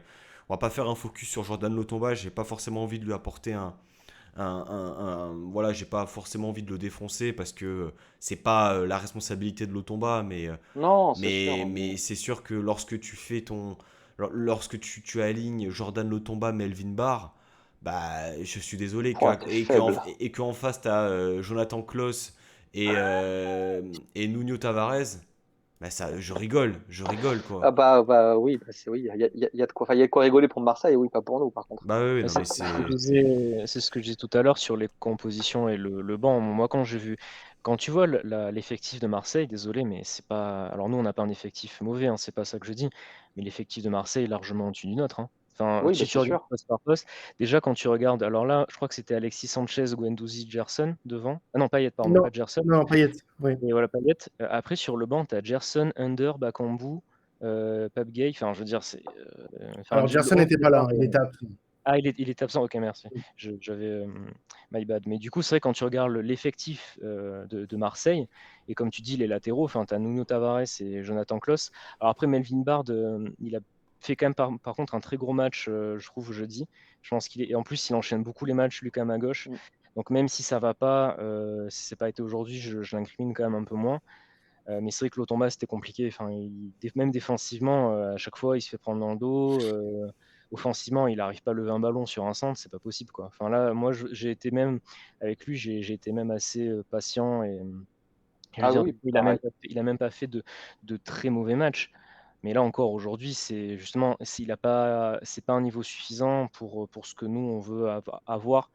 on va pas faire un focus sur Jordan Lotomba. J'ai pas forcément envie de lui apporter voilà, j'ai pas forcément envie de le défoncer parce que c'est pas la responsabilité de Lotomba, mais Non, c'est sûr, mais hein, mais c'est sûr que lorsque tu alignes Jordan Lotomba, Melvin Barr, bah je suis désolé oh, t'es faible. et qu'en face t'as Jonathan Klaus et Nuno Tavares, bah ça je rigole quoi. Bah oui, oui, il y a de quoi, enfin, il y a de quoi rigoler pour Marseille, oui, pas pour nous, par contre. Bah oui, oui, Ouais, non mais c'est c'est ce que je disais tout à l'heure sur les compositions et le banc. Moi, quand tu vois l'effectif de Marseille, désolé, mais c'est pas. Alors nous, on n'a pas un effectif mauvais, hein, c'est pas ça que je dis, mais l'effectif de Marseille est largement au-dessus du nôtre, hein. Enfin, Oui, bah si tu c'est regardes sûr. poste par poste, déjà quand tu regardes, alors là, je crois que c'était Alexis Sanchez, Guendouzi, Gerson devant. Ah non, Payet, pardon, Non, pas Gerson. non, Payet, oui. Et voilà, Payet. Après, sur le banc, tu as Gerson, Under, Bakambu, Pape Gueye. Enfin, je veux dire, enfin, Alors, le Gerson 11 n'était pas là, départ. hein, il était absent. Ah, il est absent, ok, merci. J'avais my bad. Mais du coup, c'est vrai, quand tu regardes l'effectif de Marseille, et comme tu dis, les latéraux, enfin, tu as Nuno Tavares et Jonathan Klaus. Alors après, Melvin Bard, il a fait quand même par contre un très gros match, je trouve, jeudi. Je pense et en plus, il enchaîne beaucoup les matchs, Lucas à gauche. Mm. Donc même si ça va pas, si c'est pas été aujourd'hui, je l'incrimine quand même un peu moins. Mais c'est vrai que Lotomba, c'était compliqué. Enfin, même défensivement, à chaque fois, il se fait prendre dans le dos. Offensivement, il n'arrive pas à lever un ballon sur un centre, c'est pas possible, quoi. Enfin là, moi, j'ai été même avec lui, j'ai été même assez patient et je veux Ah dire, oui, même pareil. il a même pas fait de très mauvais matchs. Mais là encore, aujourd'hui, c'est justement, c'est pas un niveau suffisant pour ce que nous on veut avoir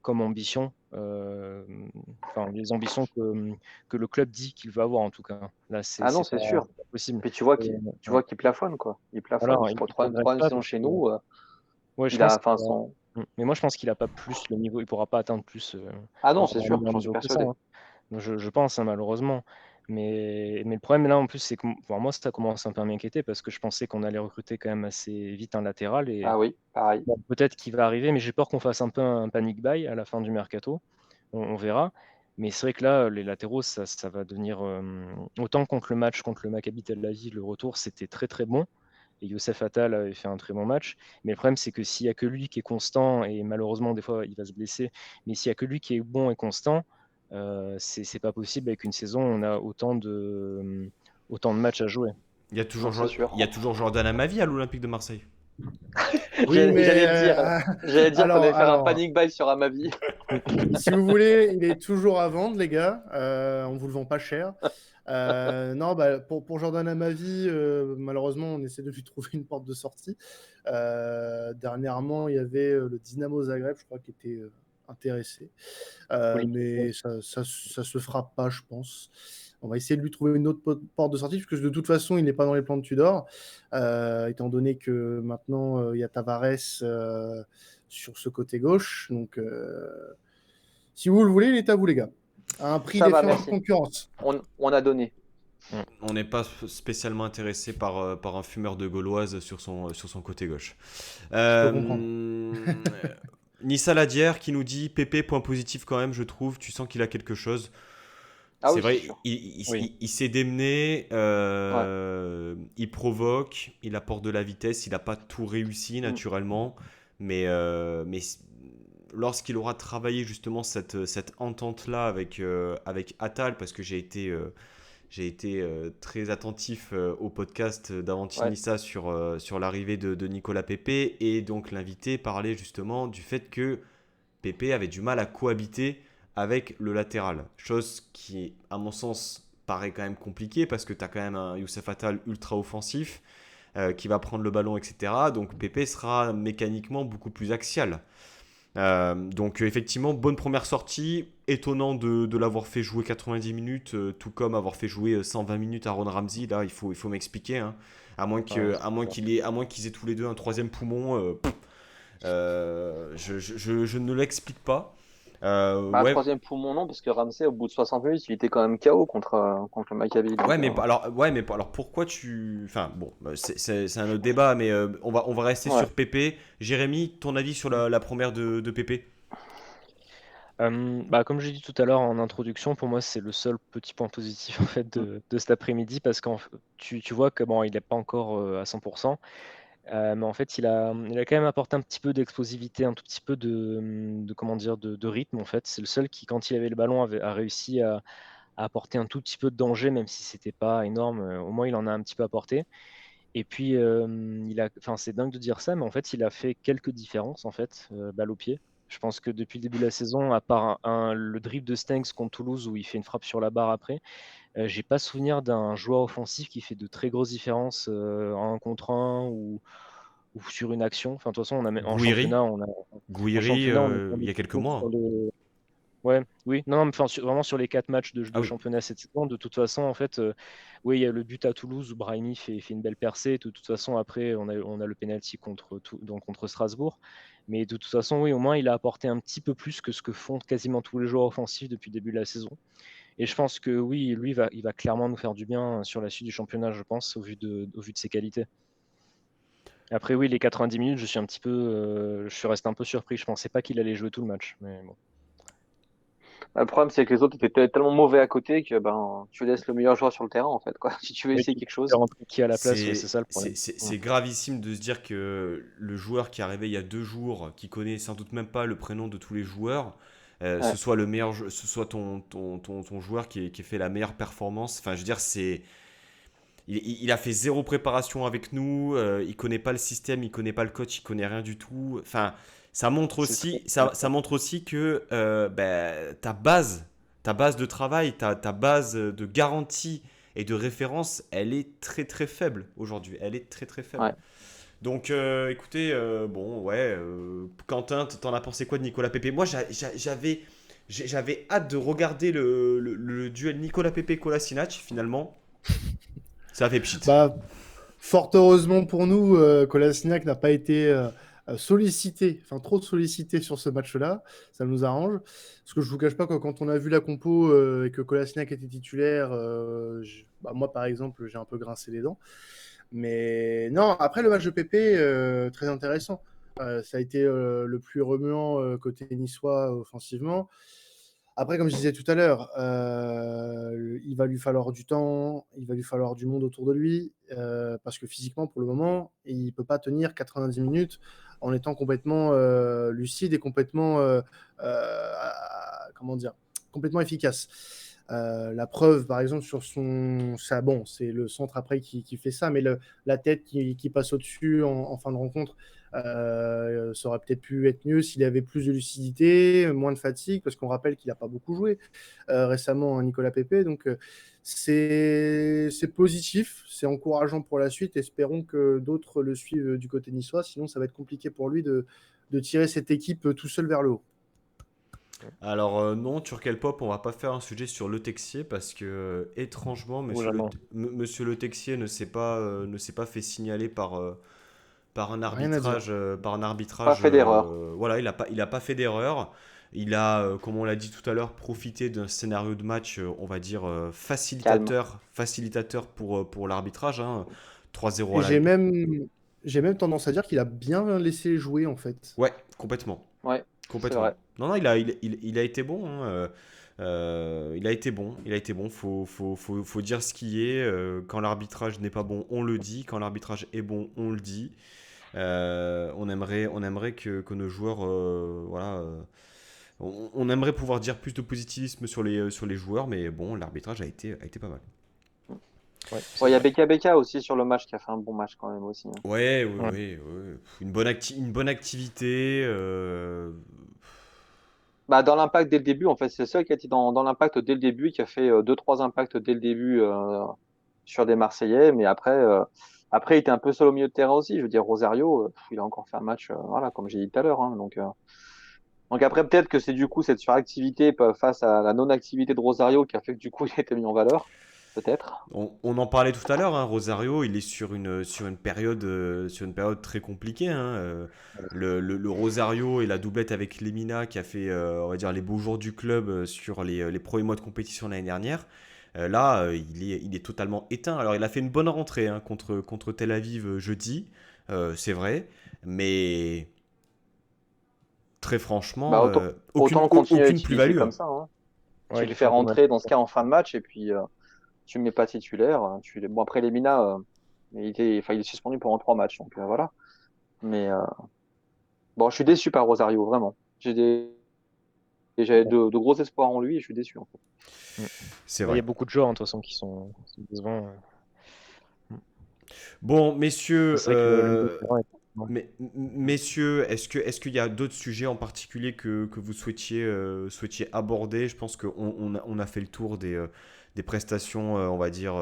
comme ambition, les ambitions que le club dit qu'il va avoir en tout cas. Là, Ah non, c'est c'est sûr. pas possible. Puis tu vois Et, qu'il plafonne, quoi. Il voilà, plafonne. Je crois il progresse troisième pas saison parce chez que nous. ouais, je Il a, pense enfin, son. mais moi je pense qu'il a pas plus le niveau, il pourra pas atteindre plus Ah non, c'est un sûr, meilleur j'en suis niveau que ça, persuadé. hein. Je pense, hein, malheureusement. Mais le problème là en plus, c'est que pour moi ça commence un peu à m'inquiéter parce que je pensais qu'on allait recruter quand même assez vite un latéral et Ah oui, pareil. bon, peut-être qu'il va arriver, mais j'ai peur qu'on fasse un peu un panic buy à la fin du mercato. On verra. Mais c'est vrai que là, les latéraux, ça va devenir autant contre le match contre le Maccabi Tel Aviv, le retour c'était très très bon. Et Youssef Attal avait fait un très bon match. Mais le problème, c'est que s'il n'y a que lui qui est constant, et malheureusement, des fois, il va se blesser, mais s'il n'y a que lui qui est bon et constant, c'est pas possible avec une saison où on a autant de matchs à jouer. Non, c'est Il y a sûr. toujours Jordan Amavi à l'Olympique de Marseille. Oui, mais J'allais dire qu'on allait faire un alors, panic buy sur Amavi. si vous voulez, il est toujours à vendre, les gars. On vous le vend pas cher. Non, pour Jordan Amavi, malheureusement, on essaie de lui trouver une porte de sortie. Dernièrement, il y avait le Dynamo Zagreb, je crois, qui était intéressé. Mais ça se fera pas, je pense. On va essayer de lui trouver une autre porte de sortie, parce que de toute façon, il n'est pas dans les plans de Tudor, étant donné que maintenant, il y a Tavares sur ce côté gauche. Donc, si vous le voulez, il est à vous, les gars. À un prix Ça va, défiant de merci. concurrence. On a donné. On n'est pas spécialement intéressé par un fumeur de gauloise sur son côté gauche. Je peux comprendre. Nissa Ladière qui nous dit Pépé, point positif quand même, je trouve. Tu sens qu'il a quelque chose. Ah C'est oui, vrai, c'est sûr. il s'est démené, il provoque, il apporte de la vitesse, il n'a pas tout réussi naturellement, mais lorsqu'il aura travaillé justement cette entente-là avec Attal, parce que j'ai été très attentif au podcast d'Avantinissa sur l'arrivée de Nicolas Pepe, et donc l'invité parlait justement du fait que Pepe avait du mal à cohabiter avec le latéral. Chose qui, à mon sens, paraît quand même compliquée parce que tu as quand même un Youssef Attal ultra offensif qui va prendre le ballon, etc. Donc Pepe sera mécaniquement beaucoup plus axial. Donc effectivement, bonne première sortie. Étonnant de l'avoir fait jouer 90 minutes, tout comme avoir fait jouer 120 minutes à Ron Ramsey. Là, il faut m'expliquer. Hein. À moins qu'ils aient tous les deux un troisième poumon, je ne l'explique pas. Ouais, Troisième poumon, non, parce que Ramsey, au bout de 60 minutes, il était quand même KO contre le Maccabi. ouais, mais alors pourquoi tu. Enfin, bon, c'est un autre débat, mais on va rester sur Pépé. Jérémy, ton avis sur la première de Pépé? Comme j'ai dit tout à l'heure en introduction, pour moi, c'est le seul petit point positif en fait de cet après-midi parce que tu vois que bon, il n'est pas encore à 100%, mais en fait, il a quand même apporté un petit peu d'explosivité, un tout petit peu comment dire, de rythme en fait. C'est le seul qui, quand il avait le ballon, a réussi à apporter un tout petit peu de danger, même si c'était pas énorme. Au moins, il en a un petit peu apporté. Et puis, c'est dingue de dire ça, mais en fait, il a fait quelques différences en fait, balle au pied. Je pense que depuis le début de la saison, à part le dribble de Stengs contre Toulouse où il fait une frappe sur la barre après, j'ai pas souvenir d'un joueur offensif qui fait de très grosses différences en 1 contre 1 ou sur une action. Enfin, de toute façon, en Gouiri, championnat, on est il y a quelques plutôt sur mois. les. Ouais, oui, non, mais vraiment sur les 4 matchs Ah de oui. championnat cette saison, de toute façon, en fait, oui, il y a le but à Toulouse où Brahimi fait une belle percée. De toute façon, après, on a le penalty contre Strasbourg. Mais de toute façon, oui, au moins, il a apporté un petit peu plus que ce que font quasiment tous les joueurs offensifs depuis le début de la saison. Et je pense que oui, lui, il va clairement nous faire du bien sur la suite du championnat, je pense, au vu de ses qualités. Après, oui, les 90 minutes, je suis resté un peu surpris. Je pensais pas qu'il allait jouer tout le match. Mais bon. Le problème, c'est que les autres étaient tellement mauvais à côté que tu laisses le meilleur joueur sur le terrain, en fait, quoi. Si tu veux Oui, essayer tu quelque fais chose. rentrer qui à la place, ouais, c'est ça le problème. C'est gravissime de se dire que le joueur qui est arrivé il y a 2 jours, qui connaît sans doute même pas le prénom de tous les joueurs, ce soit le meilleur, ce soit ton joueur qui fait la meilleure performance. Enfin, je veux dire, il a fait 0 préparation avec nous, il connaît pas le système, il connaît pas le coach, il connaît rien du tout. Enfin, ça montre aussi que ta base de travail, ta base de garantie et de référence, elle est très très faible aujourd'hui. Elle est très très faible. Ouais. Donc, écoutez, bon, ouais, Quentin, t'en as pensé quoi de Nicolas Pepe? Moi, j'avais hâte de regarder le duel Nicolas Pepe-Kolasinac, finalement. Ça a fait pchit. Bah, fort heureusement pour nous, Kolasinac n'a pas été sollicité, enfin trop sollicité sur ce match-là. Ça nous arrange. Parce que je vous cache pas que quand on a vu la compo et que Kolasinac était titulaire, moi par exemple, j'ai un peu grincé les dents. Mais non, après le match de Pépé, très intéressant. Ça a été le plus remuant côté niçois offensivement. Après, comme je disais tout à l'heure, il va lui falloir du temps, il va lui falloir du monde autour de lui, parce que physiquement, pour le moment, il ne peut pas tenir 90 minutes en étant complètement lucide et complètement, comment dire, complètement efficace. La preuve, par exemple, sur son. Ça, bon, c'est le centre après qui fait ça, mais la tête qui passe au-dessus en fin de rencontre, ça aurait peut-être pu être mieux s'il avait plus de lucidité, moins de fatigue, parce qu'on rappelle qu'il n'a pas beaucoup joué récemment, hein, Nicolas Pepe. Donc, c'est positif, c'est encourageant pour la suite. Espérons que d'autres le suivent du côté niçois, sinon ça va être compliqué pour lui de tirer cette équipe tout seul vers le haut. Alors, non, Turkel Pop, on va pas faire un sujet sur Le Texier parce que, étrangement, monsieur Le Texier ne s'est pas fait signaler par un Rien à dire. arbitrage. Par un arbitrage Pas fait d'erreur. Voilà, il a pas fait d'erreur. Il a, comme on l'a dit tout à l'heure, profité d'un scénario de match, on va dire, facilitateur pour l'arbitrage. Hein. 3-0 Et à la... j'ai même tendance à dire qu'il a bien laissé jouer, en fait. Ouais, complètement. Ouais, c'est Complètement. vrai. Non, il a été bon. Hein, il a été bon. Il a été bon. Faut dire ce qui est. Quand l'arbitrage n'est pas bon, on le dit. Quand l'arbitrage est bon, on le dit. On aimerait que nos joueurs, voilà, on aimerait pouvoir dire plus de positivisme sur les joueurs, mais bon, l'arbitrage a été pas mal. Ouais, Il y a Beka aussi sur le match qui a fait un bon match quand même aussi, hein. Ouais, oui, Ouais. oui, oui. Une bonne activité. Bah, dans l'impact dès le début, en fait, c'est le seul qui a été dans l'impact dès le début, qui a fait 2-3 impacts dès le début sur des Marseillais, mais après, il était un peu seul au milieu de terrain aussi. Je veux dire, Rosario, il a encore fait un match, voilà, comme j'ai dit tout à l'heure, hein. Donc après, peut-être que c'est du coup cette suractivité face à la non-activité de Rosario qui a fait que du coup, il a été mis en valeur, peut-être. On en parlait tout à l'heure, hein, Rosario, il est sur une période très compliquée. Hein, le Rosario et la doublette avec Lemina qui a fait, on va dire, les beaux jours du club sur les premiers mois de compétition l'année dernière. Là, il est totalement éteint. Alors, il a fait une bonne rentrée hein, contre Tel Aviv jeudi, c'est vrai, mais très franchement, Bah, autant continuer à aucune l'utiliser plus-value. comme Hein. ça, hein. Ouais, Tu il le est fais fait un peu mal. rentrer dans ce cas en fin de match et puis tu le mets pas titulaire. Bon, après, Lemina, il est suspendu pendant 3 matchs, donc voilà. Mais bon, je suis déçu par Rosario, vraiment. J'avais de gros espoirs en lui et je suis déçu en fait. C'est Il y vrai. a beaucoup de joueurs, hein, de toute façon, qui sont décevants. Bon, C'est messieurs, vrai que le milieu de terrain est- ouais. messieurs, est-ce qu'il y a d'autres sujets en particulier que vous souhaitiez aborder? Je pense qu'on a fait le tour des prestations, on va dire,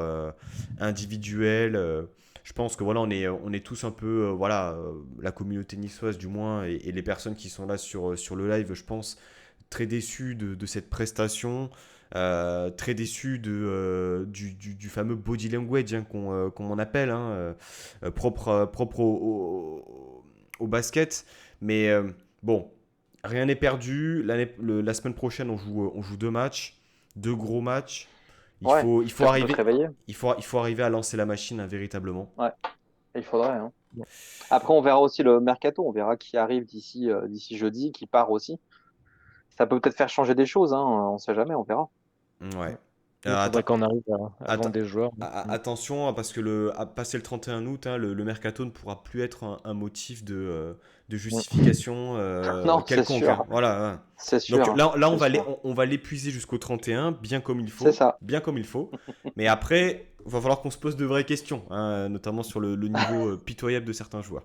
individuelles. Je pense que voilà, on est tous un peu, voilà, la communauté niçoise du moins, et les personnes qui sont là sur le live, je pense, très déçus de cette prestation. Très déçu du fameux body language hein, qu'on appelle, hein, propre au basket. Mais bon, rien n'est perdu. La semaine prochaine, on joue 2 matchs, 2 gros matchs. Ouais, Il faut peut-être qu'on peut se arriver, réveiller. il faut arriver à lancer la machine hein, véritablement. Ouais, il faudrait, hein. Bon. Après, on verra aussi le mercato. On verra qui arrive d'ici jeudi, qui part aussi. Ça peut peut-être faire changer des choses, hein. On sait jamais, on verra. Ouais. Il faudrait qu'on arrive à vendre Attends, des joueurs. attention, hein, parce que à passer le 31 août, hein, le mercato ne pourra plus être un motif de justification Non, c'est quelconque. Hein. sûr. Voilà. Hein. C'est Donc sûr. là C'est sûr. on va l'épuiser jusqu'au 31, bien comme il C'est faut. ça. Bien comme il faut. Mais après, il va falloir qu'on se pose de vraies questions, hein, notamment sur le niveau pitoyable de certains joueurs.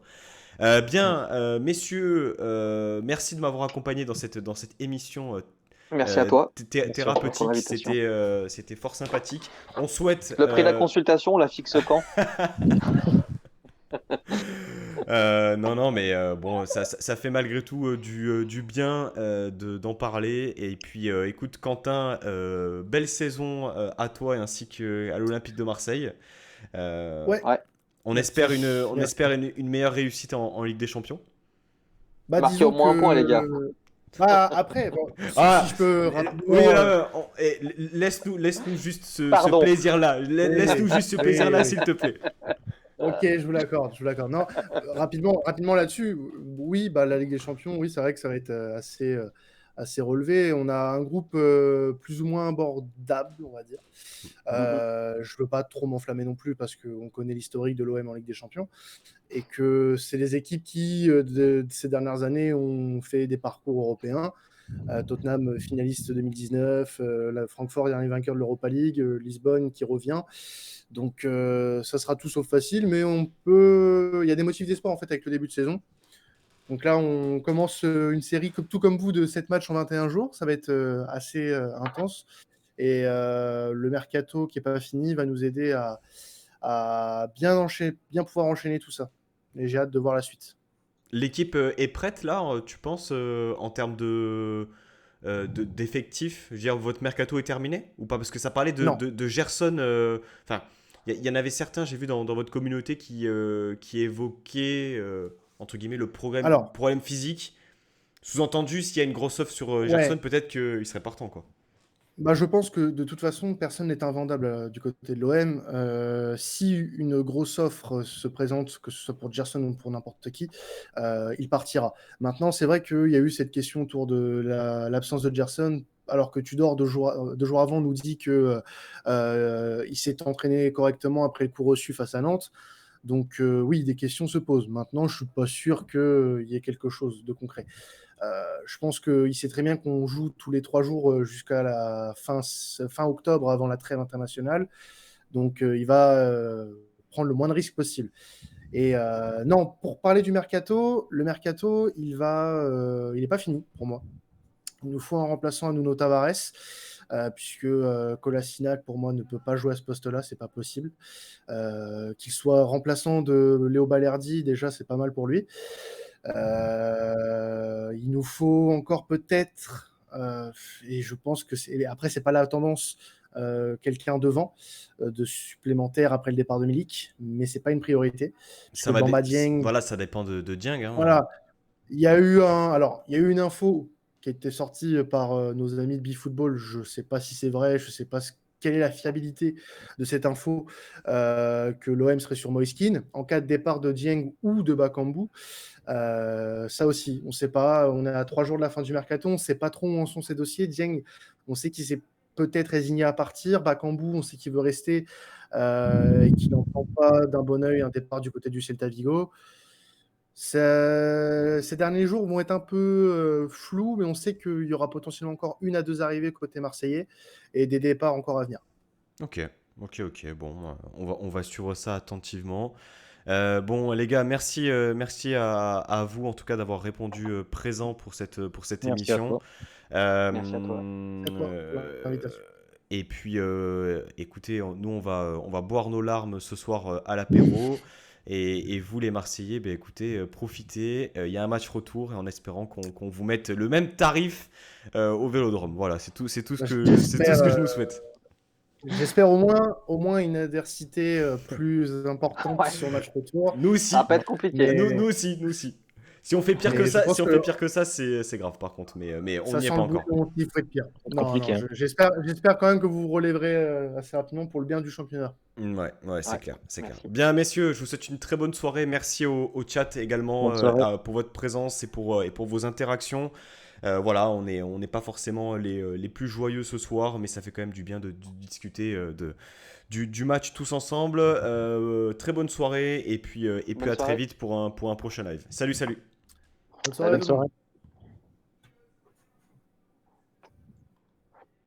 Bien, messieurs, merci de m'avoir accompagné dans cette émission Merci à toi Merci à toi. pour ton thérapeutique. invitation. C'était fort sympathique. On souhaite. Le prix de la consultation, on la fixe quand? Non, mais bon, ça fait malgré tout du bien d'en parler. Et puis, écoute, Quentin, belle saison à toi ainsi qu'à l'Olympique de Marseille. Euh, Ouais, Ouais. on merci. espère on Merci. espère une meilleure réussite en Ligue des Champions. Bah, Marquez au disons moins un point, les que. gars. Bah, après, bon, si Ah, je peux oui, rapidement. laisse-nous juste ce Pardon. plaisir-là. Laisse-nous Oui, juste ce oui, plaisir-là, oui. s'il te plaît. Ok, je vous l'accorde, je vous l'accorde. Non, rapidement là-dessus, oui, bah, la Ligue des Champions, oui, c'est vrai que ça va être assez relevé. On a un groupe plus ou moins abordable, on va dire. Mhm. Je veux pas trop m'enflammer non plus parce qu'on connaît l'historique de l'OM en Ligue des Champions et que c'est les équipes qui, de ces dernières années, ont fait des parcours européens. Tottenham finaliste 2019, Francfort dernier vainqueur de l'Europa League, Lisbonne qui revient. Donc ça sera tout sauf facile, mais il y a des motifs d'espoir en fait avec le début de saison. Donc là, on commence une série tout comme vous de 7 matchs en 21 jours. Ça va être assez intense. Et le mercato qui n'est pas fini va nous aider à bien pouvoir enchaîner tout ça. Et j'ai hâte de voir la suite. L'équipe est prête là, tu penses, en termes d'effectifs? Je veux dire, votre mercato est terminé ou pas? Parce que ça parlait Non. de Gerson. Enfin, il y en avait certains, j'ai vu dans votre communauté, qui évoquaient, entre guillemets, Alors, problème physique. Sous-entendu, s'il y a une grosse offre sur Gerson, ouais. peut-être qu'il serait partant, quoi. Bah, je pense que de toute façon, personne n'est invendable du côté de l'OM. Si une grosse offre se présente, que ce soit pour Gerson ou pour n'importe qui, il partira. Maintenant, c'est vrai qu'il y a eu cette question autour de l'absence de Gerson, alors que Tudor, 2 jours avant, nous dit que il s'est entraîné correctement après le coup reçu face à Nantes. Donc oui, des questions se posent. Maintenant, je suis pas sûr qu'il y ait quelque chose de concret. Je pense qu'il sait très bien qu'on joue tous les 3 jours jusqu'à la fin octobre avant la trêve internationale. Donc, il va prendre le moins de risques possible. Et non, pour parler du mercato, le mercato, il n'est pas fini pour moi. Il nous faut un remplaçant à Nuno Tavares. Puisque Kolasinac, pour moi, ne peut pas jouer à ce poste-là, c'est pas possible. Qu'il soit remplaçant de Léo Balerdi, déjà, c'est pas mal pour lui. Il nous faut encore peut-être, et je pense que après, c'est pas la tendance, quelqu'un devant, de supplémentaire après le départ de Milik, mais c'est pas une priorité. Ça Puisque va Bamba Dieng, Voilà, ça dépend de Dieng, hein. voilà, il y a eu une info qui a été sortie par nos amis de BeFootball. Je ne sais pas si c'est vrai, je ne sais pas quelle est la fiabilité de cette info, que l'OM serait sur Moise Kean en cas de départ de Dieng ou de Bakambu. Ça aussi, on ne sait pas. On est à 3 jours de la fin du mercato, on ne sait pas trop où en sont ces dossiers. Dieng, on sait qu'il s'est peut-être résigné à partir. Bakambu, on sait qu'il veut rester et qu'il n'en prend pas d'un bon oeil un départ du côté du Celta Vigo. Ces derniers jours vont être un peu flous, mais on sait qu'il y aura potentiellement encore 1 à 2 arrivées côté marseillais et des départs encore à venir. Ok, ok. Bon, on va suivre ça attentivement. Bon, les gars, merci à vous en tout cas d'avoir répondu présent pour cette Merci à émission. toi. Merci à toi. À toi pour Euh, l'invitation. et puis, écoutez, nous on va boire nos larmes ce soir à l'apéro. Et vous, les Marseillais, ben, écoutez, profitez. Il y a un match retour et en espérant qu'on vous mette le même tarif au Vélodrome. Voilà, c'est tout ce que je nous souhaite. J'espère au moins une adversité plus importante Ouais, sur le match retour. Nous ça va aussi, pas être compliqué. nous aussi, nous aussi. Si on fait pire que Mais je ça, pense que c'est grave par contre. Mais on ça n'y est sent pas le encore. bouillon qui ferait pire. Ça va être Non, compliqué, non, hein. j'espère quand même que vous vous relèverez assez rapidement pour le bien du championnat. Ouais, c'est Ouais, clair, c'est clair. merci. Bien, messieurs, je vous souhaite une très bonne soirée. Merci au chat également Bonne soirée. pour votre présence et pour vos interactions. Voilà, on n'est pas forcément les plus joyeux ce soir, mais ça fait quand même du bien de discuter du match tous ensemble. Très bonne soirée et puis Bonne à très soirée. vite pour un prochain live. Salut. Bonne soirée à Bonne tout le monde. soirée.